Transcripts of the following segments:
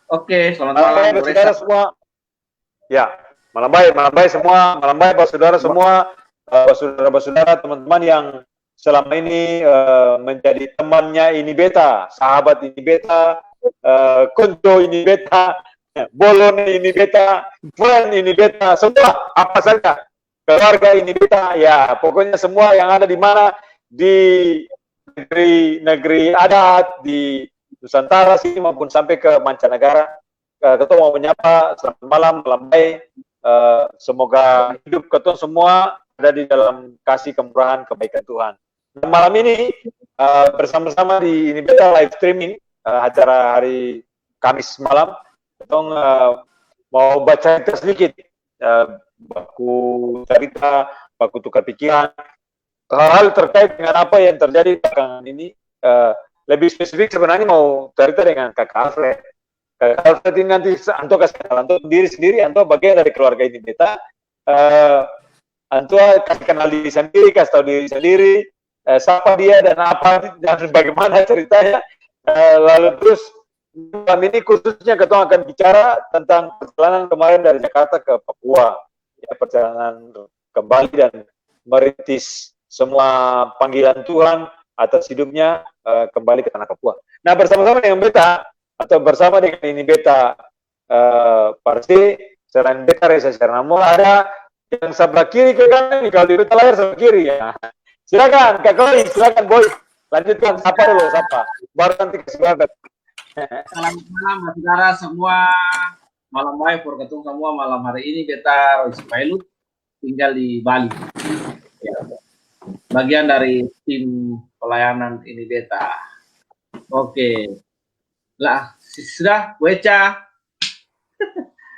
Oke, selamat Malam malam, baik, Bu Pak Reza. saudara semua. Ya, malam baik semua, malam baik Pak saudara Ma- semua, saudara-saudara, teman-teman yang selama ini menjadi temannya ini beta, sahabat ini beta, konco ini beta, bolon ini beta, friend ini beta, semua apa saja, keluarga ini beta, ya pokoknya semua yang ada di mana di negeri adat di Nusantara sini maupun sampai ke mancanegara. Ketua mau menyapa, selamat malam, malam baik. Semoga hidup ketua semua ada di dalam kasih kemurahan kebaikan Tuhan. Dan malam ini bersama-sama di ini beta live streaming acara hari Kamis malam. Kita mau baca cerita sedikit, baku cerita, baku tukar pikiran, hal-hal terkait dengan apa yang terjadi belakangan ini. Lebih spesifik sebenarnya mau cerita dengan Kakak Alfred. Kalau tadi nanti anto kasih anto diri sendiri, anto bagian dari keluarga ini beta. Anto kasih kenal diri sendiri, kasih tahu diri sendiri, siapa dia dan apa dan bagaimana ceritanya. Lalu terus malam ini khususnya kita akan bicara tentang perjalanan kemarin dari Jakarta ke Papua, ya, perjalanan kembali dan merintis semua panggilan Tuhan atas hidupnya kembali ke tanah Papua. Nah, bersama-sama dengan beta atau bersama dengan ini beta Parsi, selain beta Reza Sernamul, ada yang sebelah kiri ke kanan nih, kalau di beta layar sebelah kiri ya. Silakan Kak Koi, silakan Boy. Lanjutkan, sapa dulu, sapa. Baru nanti ke sebelah. Selamat malam, saudara semua. Malam baik, for ketemu semua malam hari ini. Beta Royce Pailut tinggal di Bali. Ya, bagian dari tim pelayanan ini beta. Oke, lah sudah, Weca.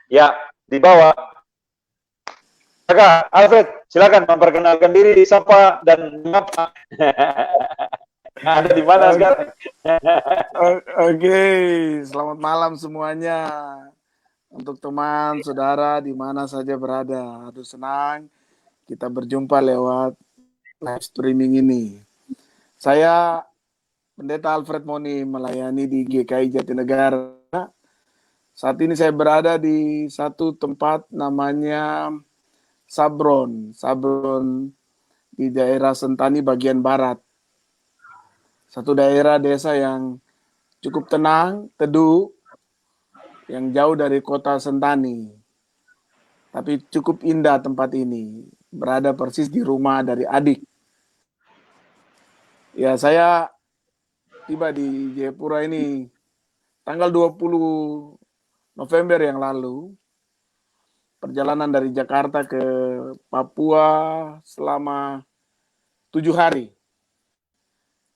Ya, di bawah. Kakak Alfred, silakan memperkenalkan diri, siapa dan mengapa. Ada di mana sekarang? Oke, selamat malam semuanya. Untuk teman, saudara, di mana saja berada. Aduh, senang kita berjumpa lewat live streaming ini. Saya Pendeta Alfred Moni melayani di GKI Jatinegara. Saat ini saya berada di satu tempat namanya Sabron di daerah Sentani bagian barat. Satu daerah desa yang cukup tenang, teduh, yang jauh dari kota Sentani. Tapi cukup indah tempat ini. Berada persis di rumah dari adik. Ya, saya tiba di Jayapura ini tanggal 20 November yang lalu. Perjalanan dari Jakarta ke Papua selama 7 hari.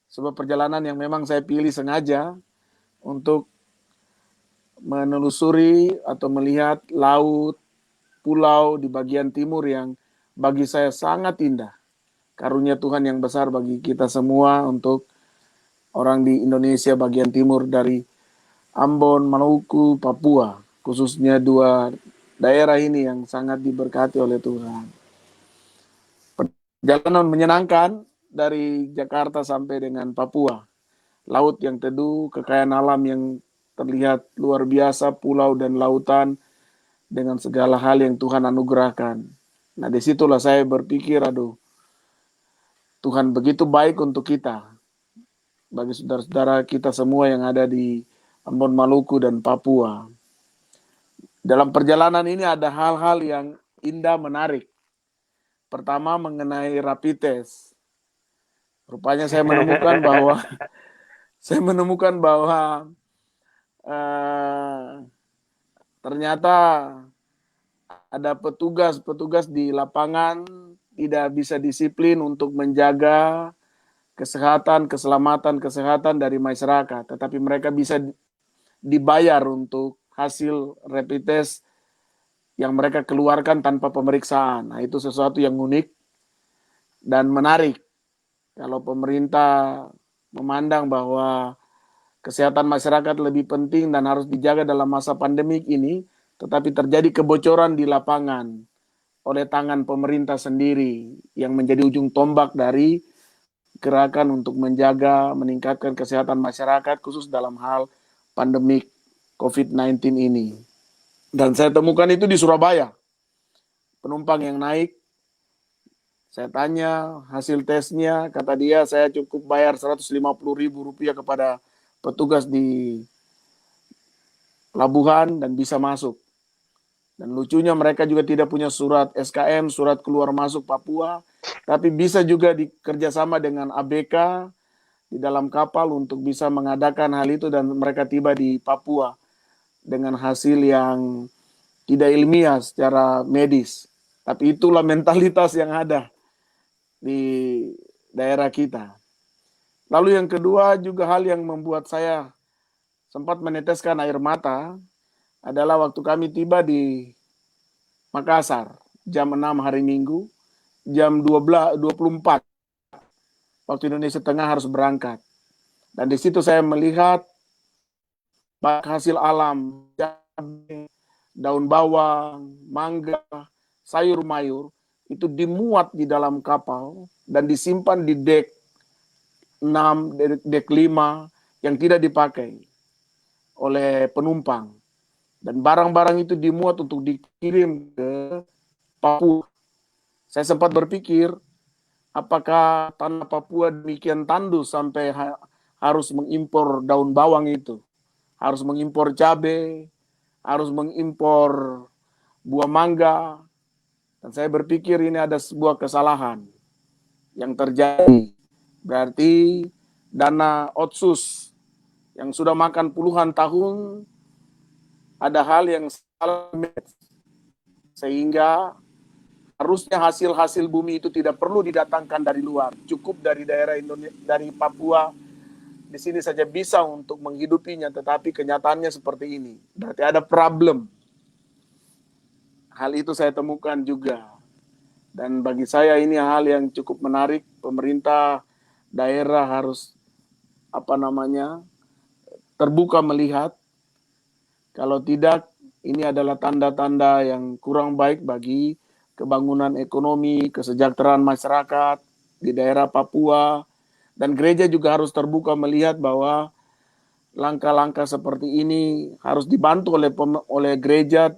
Sebuah perjalanan yang memang saya pilih sengaja untuk menelusuri atau melihat laut, pulau di bagian timur yang bagi saya sangat indah. Karunia Tuhan yang besar bagi kita semua untuk orang di Indonesia bagian timur dari Ambon, Maluku, Papua. Khususnya dua daerah ini yang sangat diberkati oleh Tuhan. Perjalanan menyenangkan dari Jakarta sampai dengan Papua. Laut yang teduh, kekayaan alam yang terlihat luar biasa, pulau dan lautan dengan segala hal yang Tuhan anugerahkan. Nah, disitulah saya berpikir, aduh, Tuhan begitu baik untuk kita. Bagi saudara-saudara kita semua yang ada di Ambon, Maluku, dan Papua. Dalam perjalanan ini ada hal-hal yang indah, menarik. Pertama mengenai rapid test. Rupanya saya menemukan bahwa ternyata ada petugas di lapangan tidak bisa disiplin untuk menjaga keselamatan dari masyarakat, tetapi mereka bisa dibayar untuk hasil rapid test yang mereka keluarkan tanpa pemeriksaan. Nah, itu sesuatu yang unik dan menarik. Kalau pemerintah memandang bahwa kesehatan masyarakat lebih penting dan harus dijaga dalam masa pandemik ini, tetapi terjadi kebocoran di lapangan oleh tangan pemerintah sendiri yang menjadi ujung tombak dari gerakan untuk menjaga, meningkatkan kesehatan masyarakat khusus dalam hal pandemik COVID-19 ini. Dan saya temukan itu di Surabaya. Penumpang yang naik, saya tanya hasil tesnya, kata dia saya cukup bayar Rp150.000 kepada petugas di pelabuhan dan bisa masuk. Dan lucunya mereka juga tidak punya surat SKM, surat keluar masuk Papua, tapi bisa juga dikerjasama dengan ABK di dalam kapal untuk bisa mengadakan hal itu dan mereka tiba di Papua dengan hasil yang tidak ilmiah secara medis. Tapi itulah mentalitas yang ada di daerah kita. Lalu yang kedua juga hal yang membuat saya sempat meneteskan air mata adalah waktu kami tiba di Makassar jam 6 hari Minggu, jam 24 waktu Indonesia Tengah harus berangkat. Dan di situ saya melihat hasil alam, daun bawang, mangga, sayur mayur itu dimuat di dalam kapal dan disimpan di dek 6, dek 5 yang tidak dipakai oleh penumpang. Dan barang-barang itu dimuat untuk dikirim ke Papua. Saya sempat berpikir, apakah tanah Papua demikian tandus sampai harus mengimpor daun bawang itu, harus mengimpor cabai, harus mengimpor buah mangga. Dan saya berpikir ini ada sebuah kesalahan yang terjadi. Berarti dana Otsus yang sudah makan puluhan tahun, ada hal yang salah, sehingga harusnya hasil-hasil bumi itu tidak perlu didatangkan dari luar, cukup dari daerah Indonesia, dari Papua, di sini saja bisa untuk menghidupinya, tetapi kenyataannya seperti ini. Berarti ada problem. Hal itu saya temukan juga. Dan bagi saya ini hal yang cukup menarik, pemerintah daerah harus terbuka melihat. Kalau tidak, ini adalah tanda-tanda yang kurang baik bagi kebangunan ekonomi, kesejahteraan masyarakat di daerah Papua. Dan gereja juga harus terbuka melihat bahwa langkah-langkah seperti ini harus dibantu oleh gereja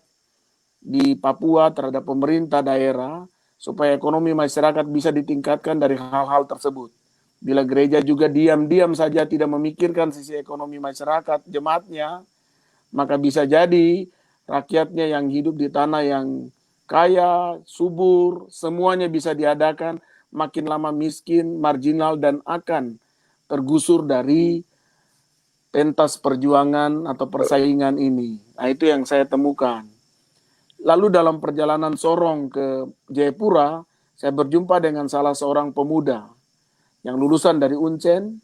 di Papua terhadap pemerintah daerah supaya ekonomi masyarakat bisa ditingkatkan dari hal-hal tersebut. Bila gereja juga diam-diam saja tidak memikirkan sisi ekonomi masyarakat, jemaatnya, maka bisa jadi rakyatnya yang hidup di tanah yang kaya, subur, semuanya bisa diadakan, makin lama miskin, marginal, dan akan tergusur dari pentas perjuangan atau persaingan ini. Nah, itu yang saya temukan. Lalu dalam perjalanan Sorong ke Jayapura, saya berjumpa dengan salah seorang pemuda yang lulusan dari Uncen,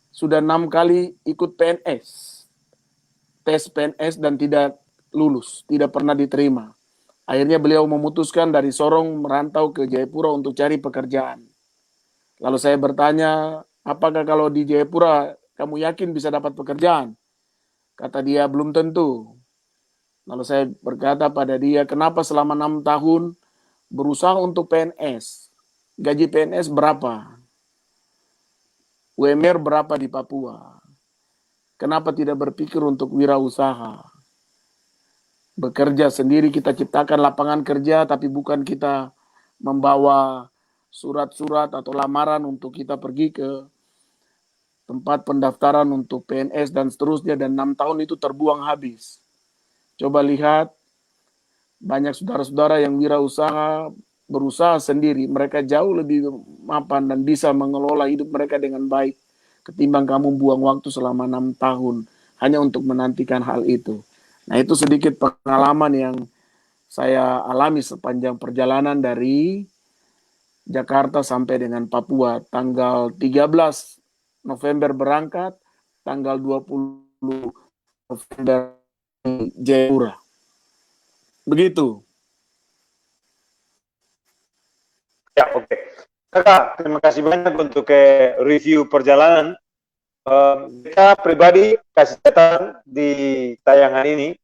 sudah 6 kali ikut PNS. Tes PNS dan tidak lulus, tidak pernah diterima. Akhirnya beliau memutuskan dari Sorong merantau ke Jayapura untuk cari pekerjaan. Lalu saya bertanya, apakah kalau di Jayapura kamu yakin bisa dapat pekerjaan? Kata dia, belum tentu. Lalu saya berkata pada dia, kenapa selama 6 tahun berusaha untuk PNS? Gaji PNS berapa? UMR berapa di Papua? Kenapa tidak berpikir untuk wirausaha? Bekerja sendiri, kita ciptakan lapangan kerja, tapi bukan kita membawa surat-surat atau lamaran untuk kita pergi ke tempat pendaftaran untuk PNS dan seterusnya, dan 6 tahun itu terbuang habis. Coba lihat, banyak saudara-saudara yang wirausaha, berusaha sendiri, mereka jauh lebih mapan dan bisa mengelola hidup mereka dengan baik ketimbang kamu buang waktu selama 6 tahun hanya untuk menantikan hal itu. Nah, itu sedikit pengalaman yang saya alami sepanjang perjalanan dari Jakarta sampai dengan Papua. Tanggal 13 November berangkat, tanggal 20 November Jayapura. Begitu. Ya, oke. Kakak, terima kasih banyak untuk review perjalanan. Kita pribadi kasih catatan di tayangan ini,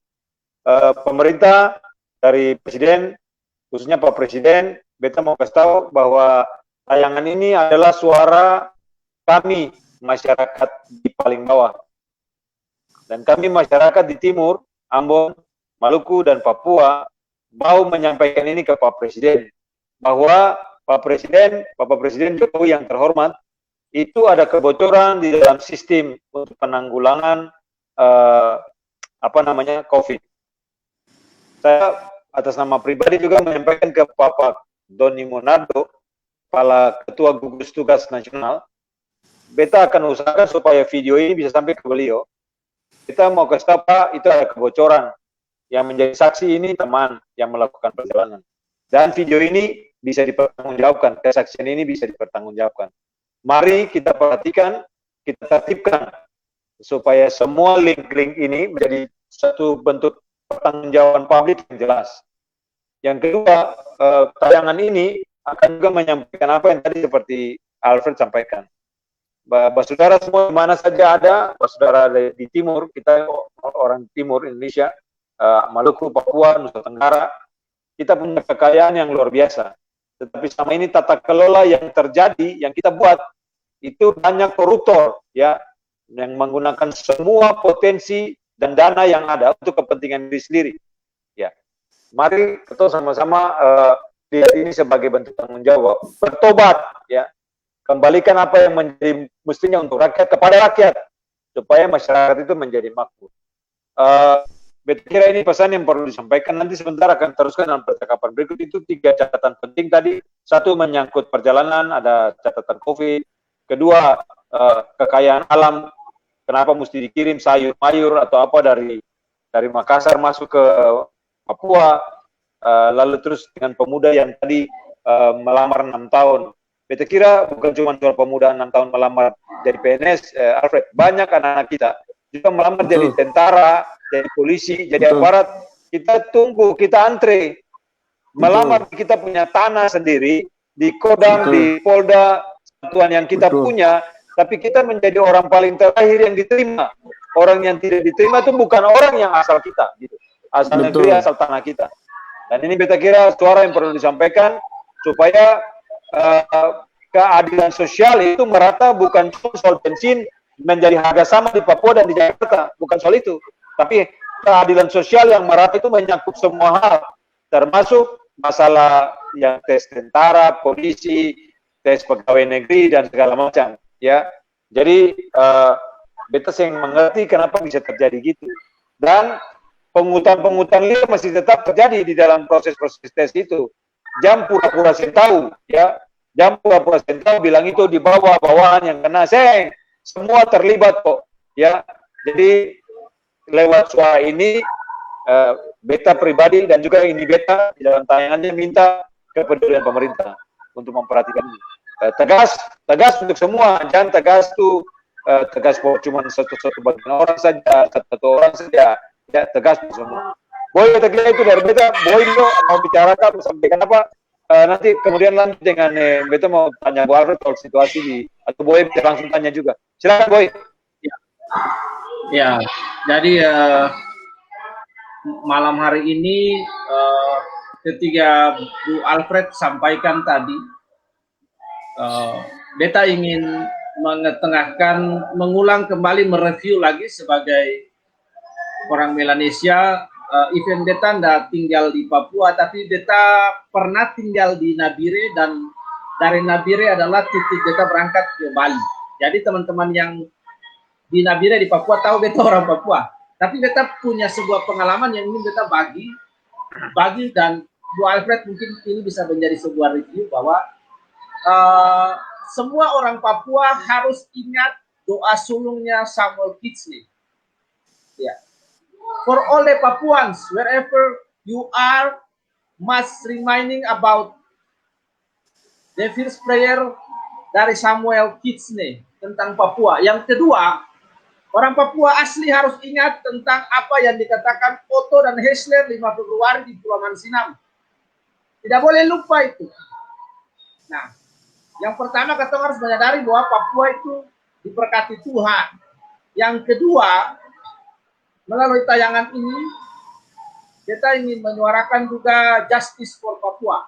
pemerintah dari Presiden, khususnya Pak Presiden, beta mau kasih tahu bahwa tayangan ini adalah suara kami, masyarakat di paling bawah. Dan kami masyarakat di timur, Ambon, Maluku, dan Papua mau menyampaikan ini ke Pak Presiden, bahwa Bapak Presiden Jokowi yang terhormat, itu ada kebocoran di dalam sistem untuk penanggulangan COVID. Saya atas nama pribadi juga menyampaikan ke Bapak Doni Monardo, Kepala Ketua Gugus Tugas Nasional, beta akan usahakan supaya video ini bisa sampai ke beliau. Kita mau kasih tahu, Pak, itu ada kebocoran. Yang menjadi saksi ini teman yang melakukan perjalanan. Dan video ini bisa dipertanggungjawabkan, kesaksian ini bisa dipertanggungjawabkan. Mari kita perhatikan, kita tertibkan, supaya semua link-link ini menjadi satu bentuk pertanggungjawaban publik yang jelas. Yang kedua, tayangan ini akan juga menyampaikan apa yang tadi seperti Alfred sampaikan. Saudara semua di mana saja ada, saudara di timur, kita orang timur Indonesia, Maluku, Papua, Nusa Tenggara, kita punya kekayaan yang luar biasa. Tetapi selama ini tata kelola yang terjadi, yang kita buat, itu banyak koruptor, ya, yang menggunakan semua potensi dan dana yang ada untuk kepentingan diri sendiri. Ya, mari kita sama-sama lihat ini sebagai bentuk tanggung jawab, bertobat, ya, kembalikan apa yang menjadi mestinya untuk rakyat kepada rakyat, supaya masyarakat itu menjadi makmur. Betul, kira ini pesan yang perlu disampaikan. Nanti sebentar akan teruskan dalam percakapan berikut. Itu 3 catatan penting tadi. 1 menyangkut perjalanan, ada catatan COVID. Kedua, kekayaan alam. Kenapa mesti dikirim sayur-mayur atau apa dari Makassar masuk ke Papua. Lalu terus dengan pemuda yang tadi melamar 6 tahun. Beta kira bukan cuma soal pemuda 6 tahun melamar jadi PNS, Alfred. Banyak anak-anak kita juga melamar jadi tentara, jadi polisi, jadi aparat. Kita tunggu, kita antre. Melamar, kita punya tanah sendiri, di Kodam, di Polda, satuan yang kita punya, tapi kita menjadi orang paling terakhir yang diterima. Orang yang tidak diterima itu bukan orang yang asal kita, gitu. Asal negeri, asal tanah kita. Dan ini beta kira suara yang perlu disampaikan, supaya keadilan sosial itu merata, bukan cuma soal bensin menjadi harga sama di Papua dan di Jakarta, bukan soal itu. Tapi keadilan sosial yang merata itu menyangkut semua hal, termasuk masalah yang tes tentara, polisi, tes pegawai negeri dan segala macam, ya. Jadi beta yang mengerti kenapa bisa terjadi gitu. Dan penghutang liar masih tetap terjadi di dalam proses-proses tes itu. Jam pura-pura saya tahu, ya. Jam pura-pura saya tahu bilang itu di bawah bawahan yang kena. Saya semua terlibat kok, ya. Jadi lewat suara ini beta pribadi dan juga ini beta di dalam tayangannya minta kepedulian pemerintah untuk memperhatikan ini. Tegas untuk semua, jangan tegas tuh tegas cuma satu bagian orang saja, satu orang saja, ya, tegas untuk semua. Boy, beta kira itu dari beta. Boy dulu mau bicarakan, sampaikan apa? Nanti kemudian lanjut dengan beta mau tanya Bu Alfred soal situasi di, atau Boy langsung tanya juga. Silakan Boy. Ya, jadi malam hari ini ketika Bu Alfred sampaikan tadi, beta ingin mengulang kembali, mereview lagi sebagai orang Melanesia. Event beta nggak tinggal di Papua, tapi beta pernah tinggal di Nabire, dan dari Nabire adalah titik beta berangkat ke Bali. Jadi teman-teman yang di Nabire di Papua tahu beta orang Papua, tapi beta punya sebuah pengalaman yang ingin beta bagi, dan Bu Alfred mungkin ini bisa menjadi sebuah review bahwa semua orang Papua harus ingat doa sulungnya Samuel Kitsney. Ya. For all the Papuans, wherever you are, must reminding about the first prayer dari Samuel Kitsney tentang Papua. Yang kedua, orang Papua asli harus ingat tentang apa yang dikatakan Otto dan Hessler 5 Februari di Pulau Mansinam. Tidak boleh lupa itu. Nah, yang pertama kita harus menyadari bahwa Papua itu diberkati Tuhan. Yang kedua, melalui tayangan ini, kita ingin menyuarakan juga justice for Papua,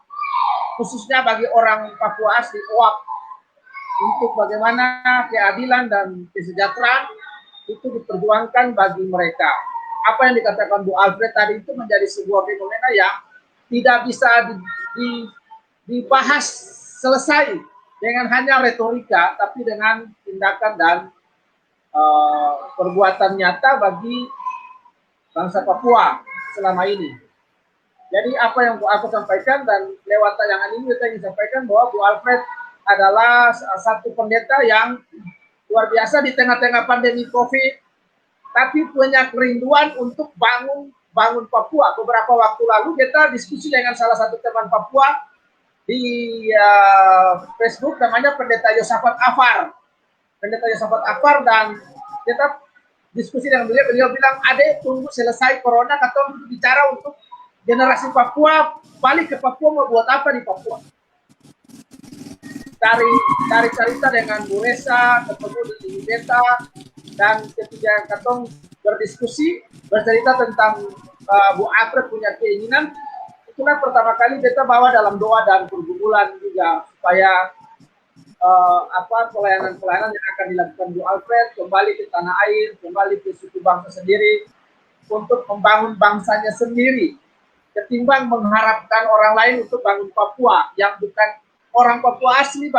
khususnya bagi orang Papua asli OAP, untuk bagaimana keadilan dan kesejahteraan itu diperjuangkan bagi mereka. Apa yang dikatakan Bu Alfred tadi itu menjadi sebuah fenomena yang tidak bisa dibahas selesai dengan hanya retorika, tapi dengan tindakan dan perbuatan nyata bagi bangsa Papua selama ini. Jadi apa yang aku sampaikan dan lewat tayangan ini kita ingin sampaikan bahwa Bu Alfred adalah satu pendeta yang luar biasa di tengah-tengah pandemi COVID, tapi punya kerinduan untuk bangun Papua. Beberapa waktu lalu kita diskusi dengan salah satu teman Papua di Facebook, namanya Pendeta Yosafat Afar. Pendeta Yosafat Afar, dan kita diskusi dengan beliau bilang, adek tunggu selesai corona, kata bicara untuk generasi Papua, balik ke Papua, mau buat apa di Papua. Dari cerita dengan Bu Resa, ketemu di Beta, dan ketika katong berdiskusi, bercerita tentang Bu Alfred punya keinginan, itulah pertama kali Beta bawa dalam doa dan pergumulan juga, supaya pelayanan-pelayanan yang akan dilakukan Bu Alfred kembali ke tanah air, kembali ke suku bangsa sendiri, untuk membangun bangsanya sendiri, ketimbang mengharapkan orang lain untuk bangun Papua yang bukan orang Papua asli.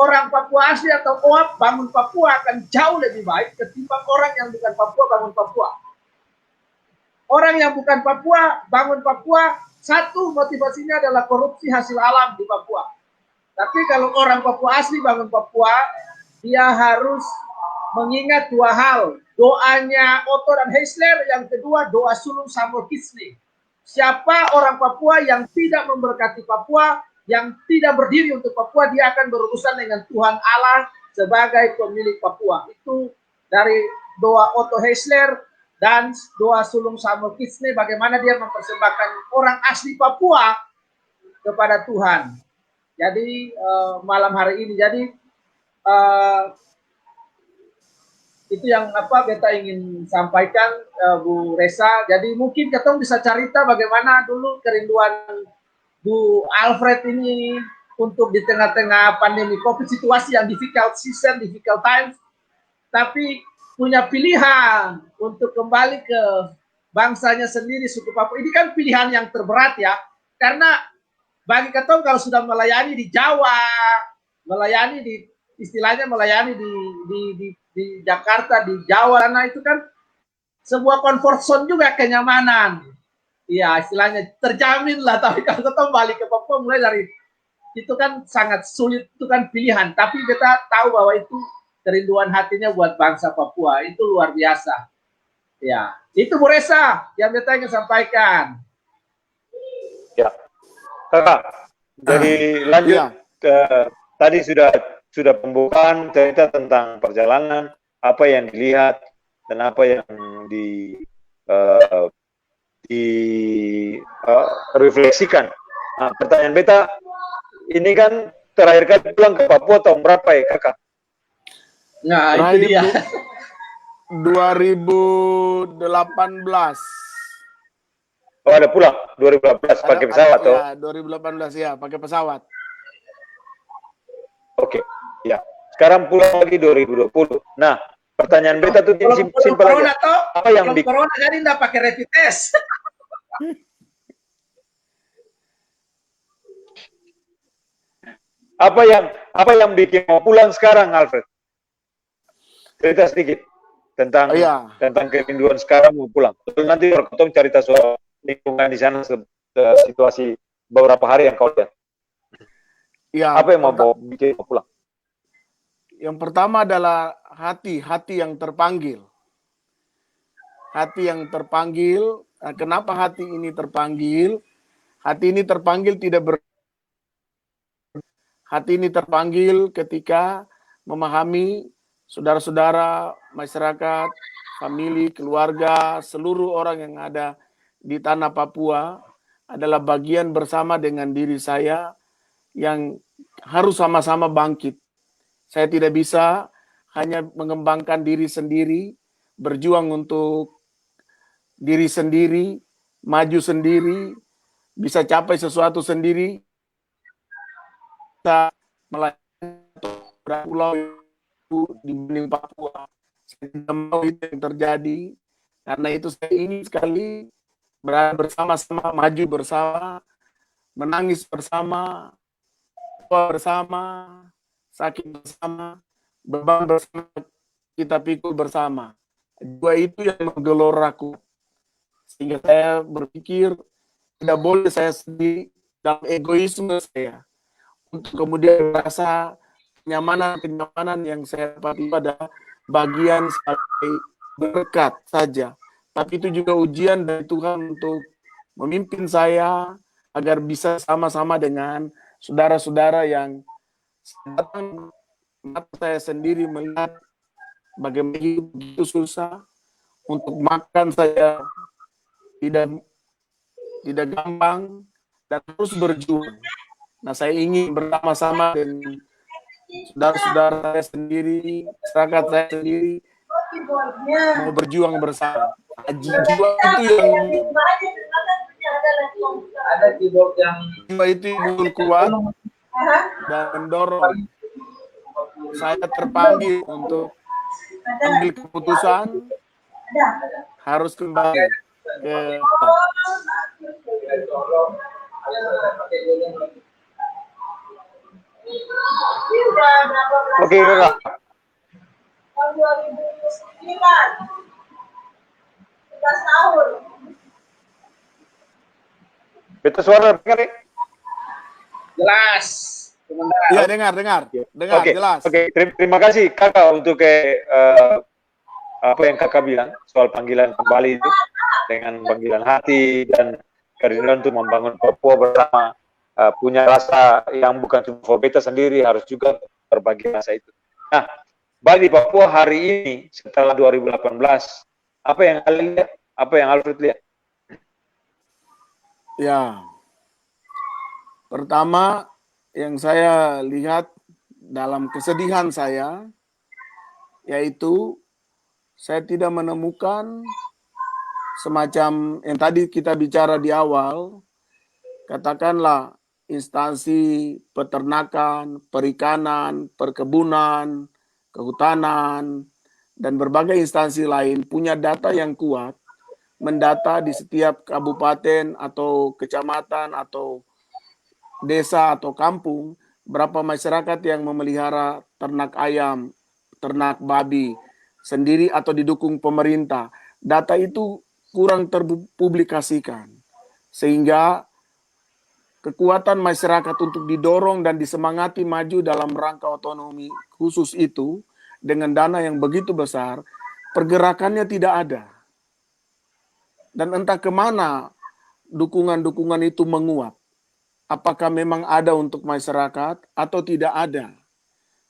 Orang Papua asli atau OAP bangun Papua akan jauh lebih baik ketimbang orang yang bukan Papua bangun Papua. Orang yang bukan Papua bangun Papua, satu motivasinya adalah korupsi hasil alam di Papua. Tapi kalau orang Papua asli bangun Papua, dia harus mengingat dua hal. Doanya Otto dan Heisler, yang kedua doa sulung Samuel Kisne. Siapa orang Papua yang tidak memberkati Papua, yang tidak berdiri untuk Papua, dia akan berurusan dengan Tuhan Allah sebagai pemilik Papua. Itu dari doa Otto Heisler dan doa sulung Samuel Kisne, bagaimana dia mempersembahkan orang asli Papua kepada Tuhan. Jadi malam hari ini, jadi itu yang Beta ingin sampaikan, Bu Resa. Jadi mungkin ketong bisa cerita bagaimana dulu kerinduan Bu Alfred ini untuk di tengah-tengah pandemi COVID, situasi yang difficult season, difficult times, tapi punya pilihan untuk kembali ke bangsanya sendiri, suku Papua. Ini kan pilihan yang terberat ya, karena bagi ketong kalau sudah melayani di Jawa, melayani di istilahnya melayani di Jakarta, di Jawa, karena itu kan sebuah comfort zone juga, kenyamanan. Iya, istilahnya terjamin lah. Tapi kalau ketong balik ke Papua mulai dari itu kan sangat sulit, itu kan pilihan. Tapi kita tahu bahwa itu kerinduan hatinya buat bangsa Papua, itu luar biasa. Ya, itu Bu Resa yang kita ingin sampaikan. Ya. Kakak, dari lanjut tadi sudah pembukaan cerita tentang perjalanan, apa yang dilihat dan apa yang direfleksikan. Nah, pertanyaan Beta, ini kan terakhir kali pulang ke Papua tahun berapa ya Kakak? Nah, itu dia. 2018. Oh, ada pulang 2018 pakai pesawat toh? Ya, 2018 ya, pakai pesawat. Oke, ya. Sekarang pulang lagi 2020. Nah, pertanyaan Beta tuh simpel aja. Apa yang corona jadi enggak pakai rapid test. Apa yang bikin mau pulang sekarang, Alfred? Cerita sedikit tentang kerinduan sekarang mau pulang. Nanti ketemu cerita soal lingkungan di sana, situasi beberapa hari yang kau lihat. Ya, apa yang mau bikin mau pulang? Yang pertama adalah hati yang terpanggil. Hati yang terpanggil. Nah, kenapa hati ini terpanggil? Hati ini terpanggil Hati ini terpanggil ketika memahami saudara-saudara, masyarakat, famili, keluarga, seluruh orang yang ada di tanah Papua adalah bagian bersama dengan diri saya yang harus sama-sama bangkit. Saya tidak bisa hanya mengembangkan diri sendiri, berjuang untuk diri sendiri, maju sendiri, bisa capai sesuatu sendiri. Kita melayani pulau dibanding Papua. Saya tidak mau itu yang terjadi. Karena itu saya ingin sekali berada bersama-sama, maju bersama, menangis bersama, tua bersama, sakit bersama, beban bersama, kita pikul bersama. Dua itu yang menggeloraku. Sehingga saya berpikir tidak boleh saya sendiri dalam egoisme saya untuk kemudian merasa kenyamanan yang saya dapati pada bagian sebagai berkat saja. Tapi itu juga ujian dari Tuhan untuk memimpin saya agar bisa sama-sama dengan saudara-saudara yang datang mata saya sendiri melihat bagaimana hidup begitu susah, untuk makan saya tidak gampang dan terus berjuang. Nah, saya ingin bersama-sama dengan saudara-saudara saya sendiri, masyarakat saya sendiri, mau berjuang bersama. Jiwa itu yang Ada keyboard yang jiwa itu yang kuat dan mendorong saya terpanggil untuk ambil keputusan harus kembali ke Oke, Kakak. Tahun 2009, 11 tahun. Beta suara dengar nih? jelas. Komandan. Iya, dengar Oke, jelas. Oke, terima kasih Kakak untuk apa yang Kakak bilang soal panggilan kembali itu dengan panggilan hati dan kerinduan untuk membangun Papua bersama, punya rasa yang bukan cuma for beta sendiri, harus juga berbagi rasa itu. Nah, bagi Papua hari ini setelah 2018, apa yang kalian lihat? Apa yang Alfred lihat? Ya, pertama yang saya lihat dalam kesedihan saya, yaitu saya tidak menemukan semacam yang tadi kita bicara di awal, katakanlah instansi peternakan, perikanan, perkebunan, kehutanan, dan berbagai instansi lain punya data yang kuat, mendata di setiap kabupaten atau kecamatan atau desa atau kampung, berapa masyarakat yang memelihara ternak ayam, ternak babi, sendiri atau didukung pemerintah. Data itu kurang terpublikasikan. Sehingga kekuatan masyarakat untuk didorong dan disemangati maju dalam rangka otonomi khusus itu, dengan dana yang begitu besar, pergerakannya tidak ada. Dan entah kemana dukungan-dukungan itu menguap. Apakah memang ada untuk masyarakat atau tidak ada?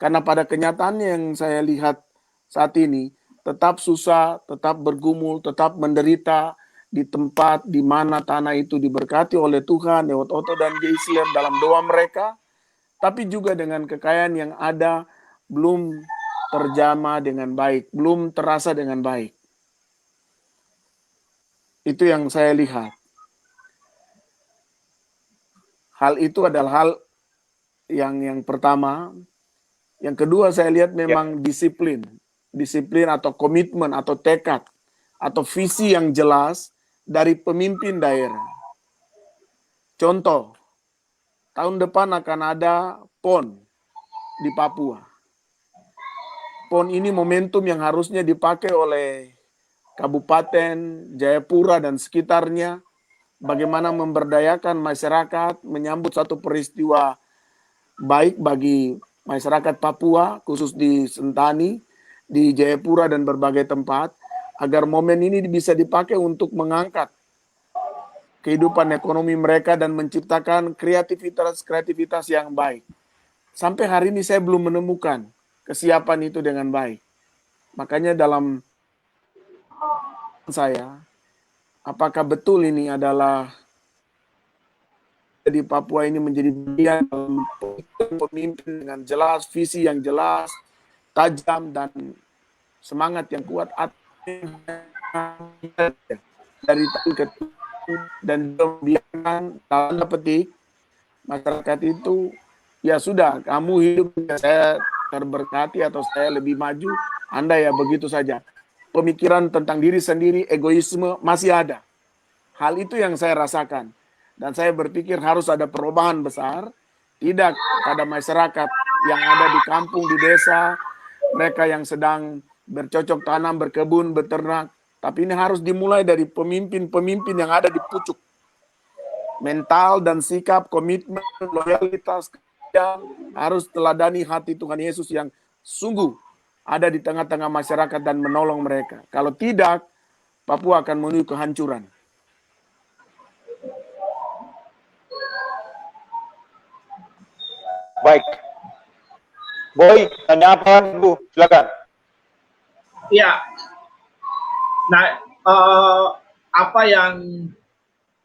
Karena pada kenyataannya yang saya lihat saat ini, tetap susah, tetap bergumul, tetap menderita di tempat di mana tanah itu diberkati oleh Tuhan lewat Otto dan Geisler dalam doa mereka, tapi juga dengan kekayaan yang ada belum terjamah dengan baik, belum terasa dengan baik. Itu yang saya lihat. Hal itu adalah hal yang pertama. Yang kedua saya lihat memang disiplin atau komitmen atau tekad atau visi yang jelas dari pemimpin daerah. Contoh, tahun depan akan ada PON di Papua. PON ini momentum yang harusnya dipakai oleh Kabupaten Jayapura dan sekitarnya, bagaimana memberdayakan masyarakat, menyambut satu peristiwa baik bagi masyarakat Papua, khusus di Sentani, di Jayapura dan berbagai tempat, agar momen ini bisa dipakai untuk mengangkat kehidupan ekonomi mereka dan menciptakan kreativitas yang baik. Sampai hari ini saya belum menemukan kesiapan itu dengan baik. Makanya dalam saya, apakah betul ini adalah di Papua ini menjadi bagian dalam pemimpin dengan jelas, visi yang jelas, tajam, dan semangat yang kuat dari tahun ke tahun, dan membiarkan tanda petik masyarakat itu, ya sudah, kamu hidup, saya terberkati atau saya lebih maju, Anda ya begitu saja. Pemikiran tentang diri sendiri, egoisme masih ada. Hal itu yang saya rasakan. Dan saya berpikir harus ada perubahan besar, tidak pada masyarakat yang ada di kampung, di desa, mereka yang sedang bercocok tanam, berkebun, beternak. Tapi ini harus dimulai dari pemimpin-pemimpin yang ada di pucuk. Mental dan sikap, komitmen, loyalitas, harus teladani hati Tuhan Yesus yang sungguh ada di tengah-tengah masyarakat dan menolong mereka. Kalau tidak, Papua akan menuju kehancuran. Baik. Boy, tanya apa, Bu? Silakan. Iya. Nah, apa yang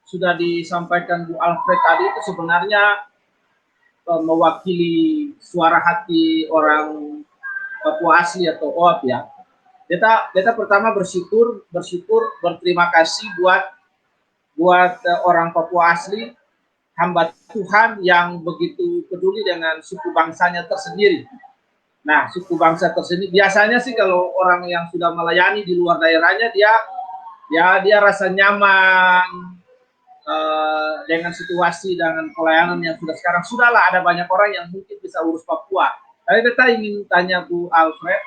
sudah disampaikan Bu Alfred tadi itu sebenarnya mewakili suara hati orang Papua asli atau OAP ya. Beta pertama bersyukur, berterima kasih buat orang Papua asli, hamba Tuhan yang begitu peduli dengan suku bangsanya tersendiri. Nah, suku bangsa tersendiri biasanya sih kalau orang yang sudah melayani di luar daerahnya dia rasa nyaman dengan situasi, dengan pelayanan yang sekarang. Sudahlah, ada banyak orang yang mungkin bisa urus Papua. Tapi kita ingin tanya Bu Alfred,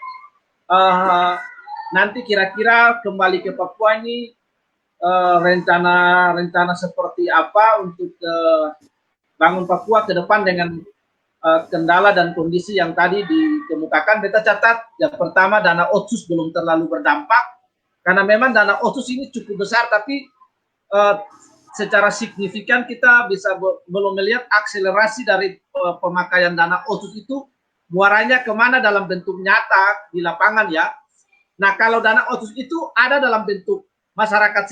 nanti kira-kira kembali ke Papua ini rencana seperti apa untuk bangun Papua ke depan dengan kendala dan kondisi yang tadi dikemukakan. Kita catat yang pertama, dana otsus belum terlalu berdampak karena memang dana otsus ini cukup besar, tapi secara signifikan kita belum melihat akselerasi dari pemakaian dana otsus itu muaranya kemana dalam bentuk nyata di lapangan ya. Nah, kalau dana otsus itu ada dalam bentuk masyarakat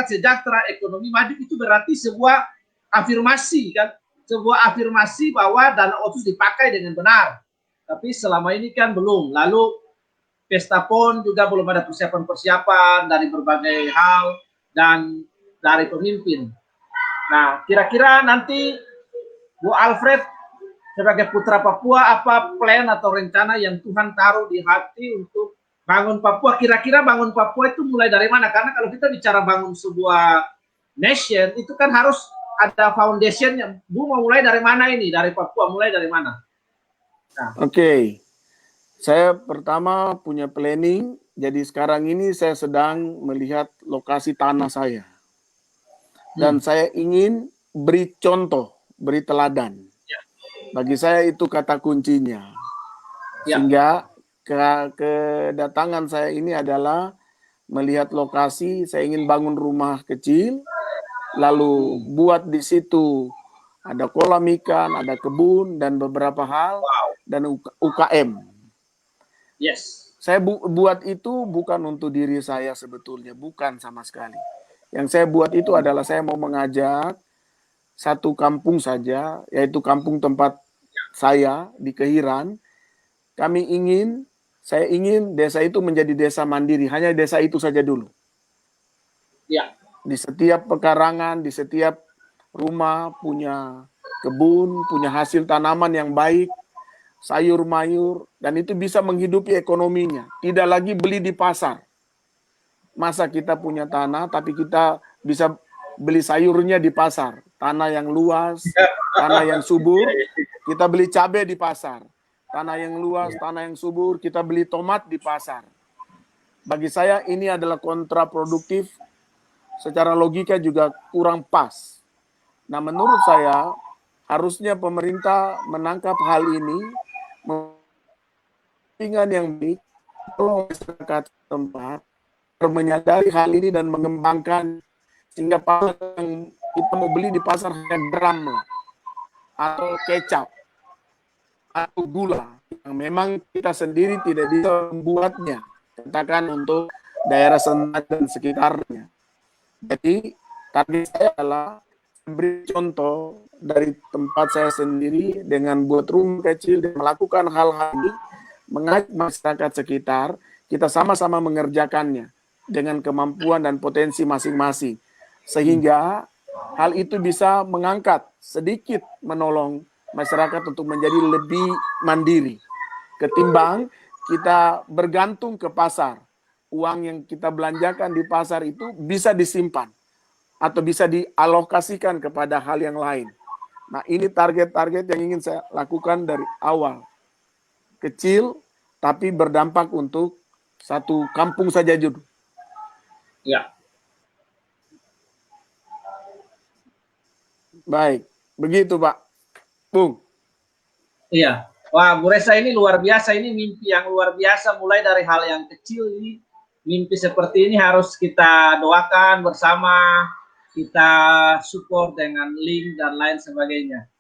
sejahtera, ekonomi maju, itu berarti sebuah afirmasi kan, sebuah afirmasi bahwa dana otsus dipakai dengan benar. Tapi selama ini kan belum. Lalu Pesta PON juga belum ada persiapan dari berbagai hal dan dari pemimpin. Nah, kira-kira nanti Bu Alfred sebagai putra Papua, apa plan atau rencana yang Tuhan taruh di hati untuk bangun Papua? Kira-kira bangun Papua itu mulai dari mana? Karena kalau kita bicara bangun sebuah nation, itu kan harus ada foundation-nya. Bu mau mulai dari mana ini? Dari Papua, mulai dari mana? Nah. Oke. Saya pertama punya planning, jadi sekarang ini saya sedang melihat lokasi tanah saya. Dan saya ingin beri contoh, beri teladan. Bagi saya itu kata kuncinya. Sehingga kedatangan saya ini adalah melihat lokasi, saya ingin bangun rumah kecil, lalu buat di situ ada kolam ikan, ada kebun, dan beberapa hal, dan UKM. Yes. Saya buat itu bukan untuk diri saya sebetulnya, bukan sama sekali. Yang saya buat itu adalah saya mau mengajak satu kampung saja, yaitu kampung tempat saya di Kehiran. Saya ingin desa itu menjadi desa mandiri, hanya desa itu saja dulu. Ya. Di setiap pekarangan, di setiap rumah punya kebun, punya hasil tanaman yang baik, sayur mayur, dan itu bisa menghidupi ekonominya. Tidak lagi beli di pasar. Masa kita punya tanah, tapi kita bisa beli sayurnya di pasar. Tanah yang luas, tanah yang subur, kita beli cabai di pasar. Tanah yang luas, tanah yang subur, kita beli tomat di pasar. Bagi saya ini adalah kontraproduktif, secara logika juga kurang pas. Nah, menurut saya, harusnya pemerintah menangkap hal ini, kepentingan yang baik, tolong masyarakat tempat menyadari hal ini dan mengembangkan, sehingga yang kita mau beli di pasar hanya garam atau kecap atau gula yang memang kita sendiri tidak bisa membuatnya, katakan untuk daerah Senat dan sekitarnya. Jadi target saya adalah beri contoh dari tempat saya sendiri dengan buat rumah kecil dan melakukan hal-hal ini, mengajak masyarakat sekitar, kita sama-sama mengerjakannya dengan kemampuan dan potensi masing-masing. Sehingga hal itu bisa mengangkat, sedikit menolong masyarakat untuk menjadi lebih mandiri. Ketimbang kita bergantung ke pasar. Uang yang kita belanjakan di pasar itu bisa disimpan atau bisa dialokasikan kepada hal yang lain. Nah, ini target-target yang ingin saya lakukan dari awal. Kecil, tapi berdampak untuk satu kampung saja, Jud. Ya. Baik, begitu Pak. Bung. Iya. Wah, Bu Resa ini luar biasa. Ini mimpi yang luar biasa. Mulai dari hal yang kecil ini. Mimpi seperti ini harus kita doakan bersama. Kita support dengan link dan lain sebagainya.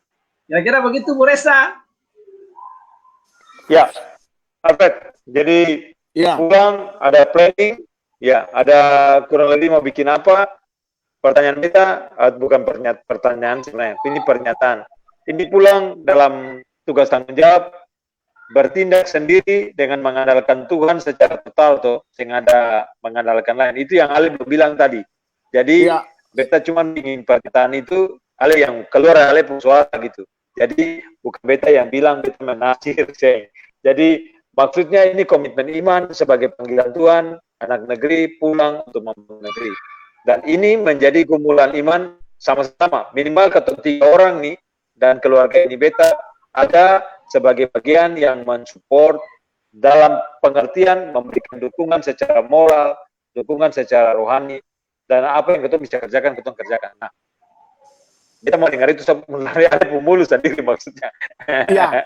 Kira-kira begitu, Bu Resa? Ya, Alfred. Jadi Ya. pulang ada planning, ya ada kurang lebih mau bikin apa. Pertanyaan kita bukan pertanyaan sebenarnya, ini pernyataan. Ini pulang dalam tugas tanggung jawab, bertindak sendiri dengan mengandalkan Tuhan secara total tuh, sehingga ada mengandalkan lain. Itu yang Ale bilang tadi. Jadi Ya. beta cuma ingin pernyataan itu Ale yang keluar Ale pun suara gitu. Jadi bukan beta yang bilang, beta menafsir. Jadi maksudnya ini komitmen iman sebagai panggilan Tuhan, anak negeri pulang untuk membangun negeri. Dan ini menjadi kumpulan iman sama-sama. Minimal ketiga orang nih dan keluarga ini beta ada sebagai bagian yang mensupport dalam pengertian memberikan dukungan secara moral, dukungan secara rohani, dan apa yang kita bisa kerjakan, kita kerjakan. Nah, kita mau dengar itu sebenarnya ada pemulus sendiri maksudnya. Ya.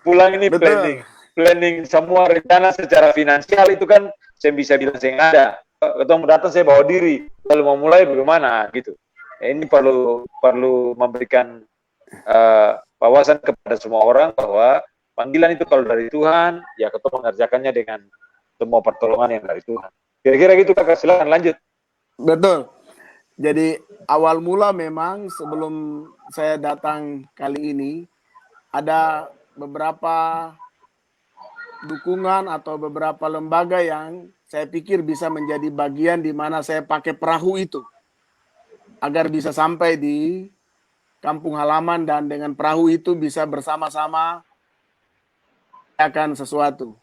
Pulang ini Betul. planning semua rencana secara finansial itu kan saya bisa bilang saya nggak ada. Ketemu datang saya bawa diri, lalu mau mulai bagaimana gitu. Ini perlu memberikan wawasan kepada semua orang bahwa panggilan itu kalau dari Tuhan, ya kita mengerjakannya dengan semua pertolongan yang dari Tuhan. Kira-kira gitu Kakak, silakan lanjut. Betul. Jadi awal mula memang sebelum saya datang kali ini ada beberapa dukungan atau beberapa lembaga yang saya pikir bisa menjadi bagian di mana saya pakai perahu itu agar bisa sampai di kampung halaman dan dengan perahu itu bisa bersama-sama akan sesuatu.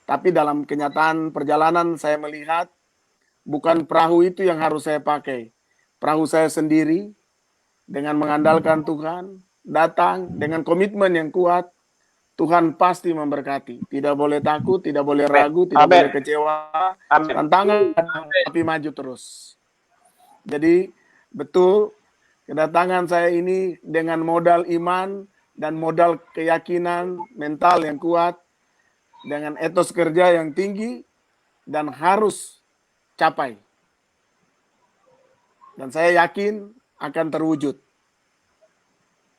Tapi dalam kenyataan perjalanan saya melihat bukan perahu itu yang harus saya pakai. Perahu saya sendiri dengan mengandalkan Tuhan, datang dengan komitmen yang kuat, Tuhan pasti memberkati. Tidak boleh takut, tidak boleh ragu, tidak boleh kecewa. Amin. Tantangan, tapi maju terus. Jadi betul kedatangan saya ini dengan modal iman dan modal keyakinan mental yang kuat, dengan etos kerja yang tinggi dan harus capai. Dan saya yakin akan terwujud.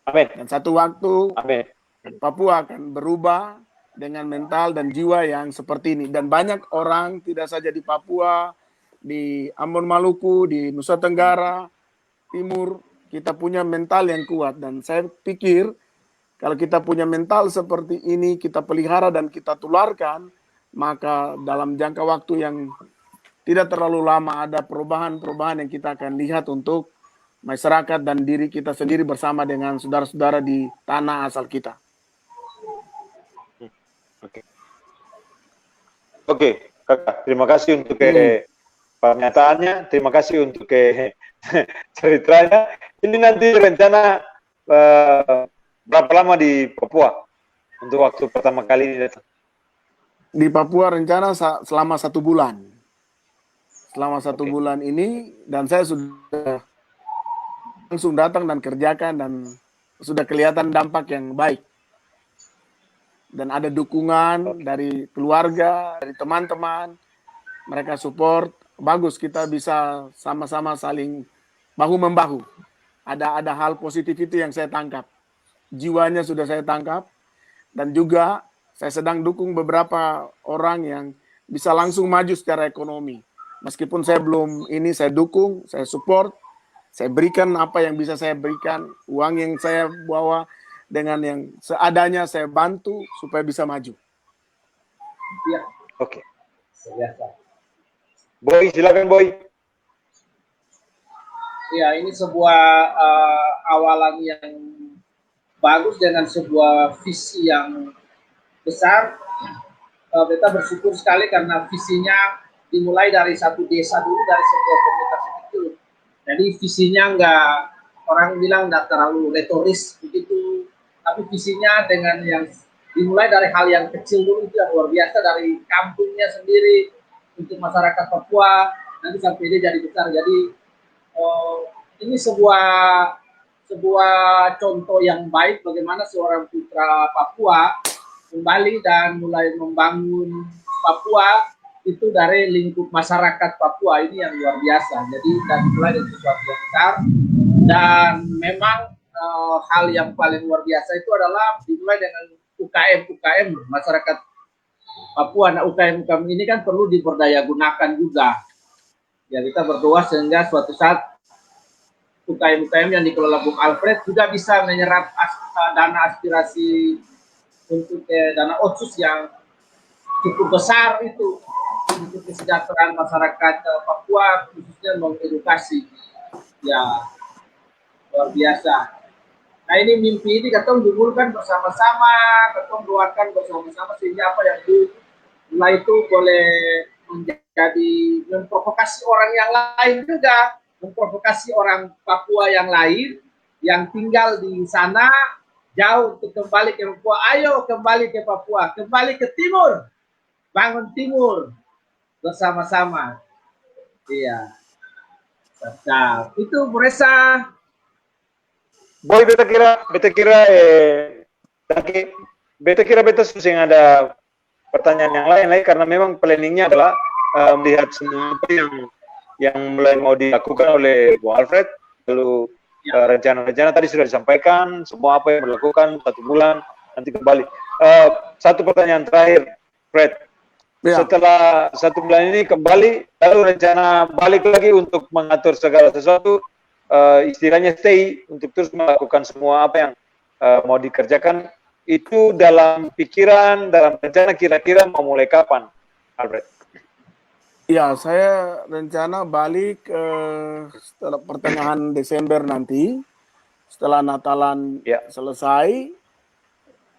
Amin. Dan satu waktu Amin. Papua akan berubah dengan mental dan jiwa yang seperti ini. Dan banyak orang tidak saja di Papua, di Ambon Maluku, di Nusa Tenggara Timur, kita punya mental yang kuat. Dan saya pikir kalau kita punya mental seperti ini, kita pelihara dan kita tularkan, maka dalam jangka waktu yang tidak terlalu lama ada perubahan-perubahan yang kita akan lihat untuk masyarakat dan diri kita sendiri bersama dengan saudara-saudara di tanah asal kita. Oke, Kakak, terima kasih untuk pernyataannya, terima kasih untuk ceritanya. Ini nanti rencana berapa lama di Papua untuk waktu pertama kali ini datang? Di Papua rencana selama 1 bulan. Selama 1 bulan ini, dan saya sudah langsung datang dan kerjakan dan sudah kelihatan dampak yang baik. Dan ada dukungan dari keluarga, dari teman-teman, mereka support, bagus kita bisa sama-sama saling bahu-membahu. Ada hal positif itu yang saya tangkap. Jiwanya sudah saya tangkap, dan juga saya sedang dukung beberapa orang yang bisa langsung maju secara ekonomi. Meskipun saya belum ini, saya dukung, saya support, saya berikan apa yang bisa saya berikan, uang yang saya bawa dengan yang seadanya saya bantu supaya bisa maju. Ya. Oke. Boy, silakan Boy. Ya, ini sebuah awalan yang bagus dengan sebuah visi yang besar. Beta bersyukur sekali karena visinya dimulai dari satu desa dulu, dari sebuah komunitas kecil. Jadi visinya nggak, orang bilang nggak terlalu retoris begitu, tapi visinya dengan yang dimulai dari hal yang kecil dulu itu yang luar biasa, dari kampungnya sendiri untuk masyarakat Papua, nanti sampai dia jadi besar. Jadi ini sebuah sebuah contoh yang baik bagaimana seorang putra Papua kembali dan mulai membangun Papua itu dari lingkup masyarakat Papua. Ini yang luar biasa. Jadi dari mulai dari sesuatu yang besar, dan memang hal yang paling luar biasa itu adalah dimulai dengan UKM masyarakat Papua. Nah, UKM ini kan perlu diberdaya gunakan juga. Ya, kita berdoa sehingga suatu saat UKM yang dikelola Bung Alfred juga bisa menyerap dana aspirasi untuk dana otsus yang cukup besar itu untuk kesejahteraan masyarakat Papua, khususnya mengedukasi. Ya, luar biasa. Nah, ini mimpi ini katong gugurkan bersama-sama, katong doakan bersama-sama sehingga apa yang mulai itu boleh menjadi memprovokasi orang yang lain juga, memprovokasi orang Papua yang lain yang tinggal di sana jauh untuk kembali ke Papua. Ayo kembali ke Papua, kembali ke timur, bangun timur bersama-sama. Iya. Nah, itu Reza. Boy, beta kira beta susah ada pertanyaan yang lain karena memang planningnya adalah melihat semua apa yang mulai mau dilakukan oleh Bu Alfred, lalu rencana-rencana tadi sudah disampaikan, semua apa yang dilakukan 1 bulan nanti kembali. Satu pertanyaan terakhir, Fred. Ya. Setelah 1 bulan ini kembali, lalu rencana balik lagi untuk mengatur segala sesuatu, istilahnya stay untuk terus melakukan semua apa yang mau dikerjakan, itu dalam pikiran, dalam rencana kira-kira mau mulai kapan, Alfred? Ya, saya rencana balik setelah pertengahan Desember nanti, setelah Natalan selesai,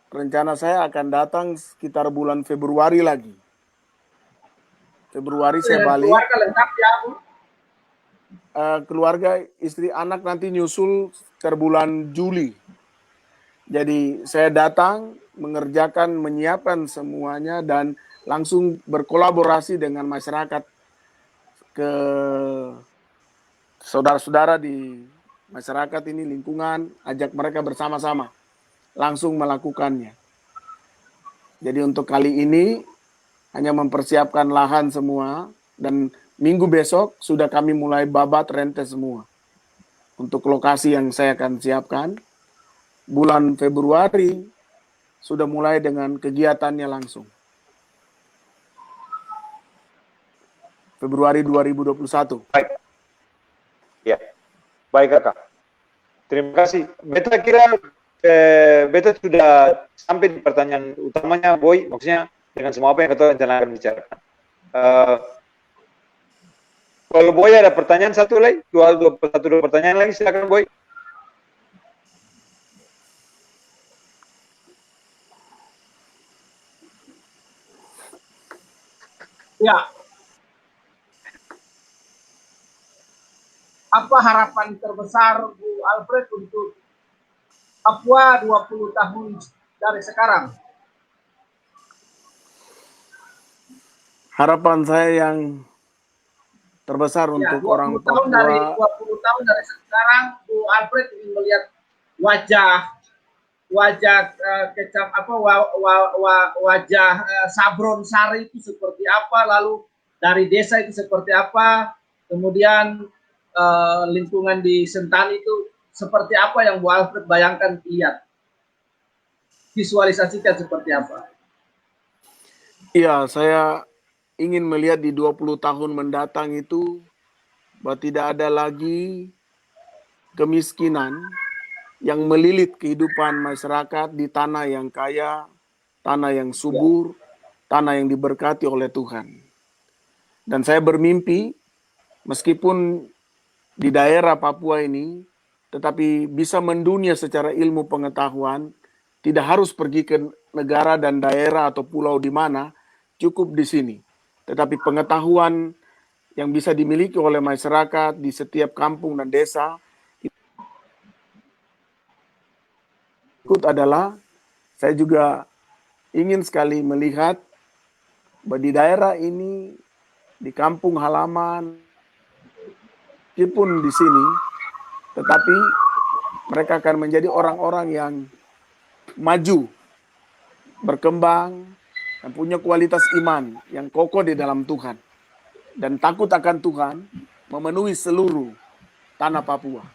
rencana saya akan datang sekitar bulan Februari lagi. Februari saya balik. Keluarga lengkap ya, Bu? Keluarga, istri, anak nanti nyusul sekitar bulan Juli. Jadi saya datang, mengerjakan, menyiapkan semuanya, dan langsung berkolaborasi dengan masyarakat, ke saudara-saudara di masyarakat ini, lingkungan, ajak mereka bersama-sama, langsung melakukannya. Jadi untuk kali ini, hanya mempersiapkan lahan semua, dan minggu besok sudah kami mulai babat rente semua. Untuk lokasi yang saya akan siapkan, bulan Februari sudah mulai dengan kegiatannya langsung. Februari 2021. Baik. Ya. Baik, Kakak. Terima kasih. Beta kira beta sudah sampai di pertanyaan utamanya, Boy. Maksudnya dengan semua apa yang kita rencanakan bicarakan. Kalau Boy ada pertanyaan satu lagi, dua pertanyaan lagi, silakan Boy. Ya. Apa harapan terbesar Bu Alfred untuk Papua 20 tahun dari sekarang? Harapan saya yang terbesar untuk orang Papua. 20 tahun dari sekarang, Bu Alfred ingin melihat wajah Sabron Sari itu seperti apa, lalu dari desa itu seperti apa, kemudian lingkungan di Sentani itu seperti apa yang Bu Alfred bayangkan, lihat, visualisasikan seperti apa? Iya, saya ingin melihat di 20 tahun mendatang itu bahwa tidak ada lagi kemiskinan yang melilit kehidupan masyarakat di tanah yang kaya, tanah yang subur, tanah yang diberkati oleh Tuhan. Dan saya bermimpi, meskipun di daerah Papua ini, tetapi bisa mendunia secara ilmu pengetahuan, tidak harus pergi ke negara dan daerah atau pulau di mana, cukup di sini, tetapi pengetahuan yang bisa dimiliki oleh masyarakat di setiap kampung dan desa ikut adalah saya juga ingin sekali melihat bahwa di daerah ini, di kampung halaman, meskipun di sini, tetapi mereka akan menjadi orang-orang yang maju, berkembang, dan punya kualitas iman yang kokoh di dalam Tuhan. Dan takut akan Tuhan memenuhi seluruh tanah Papua.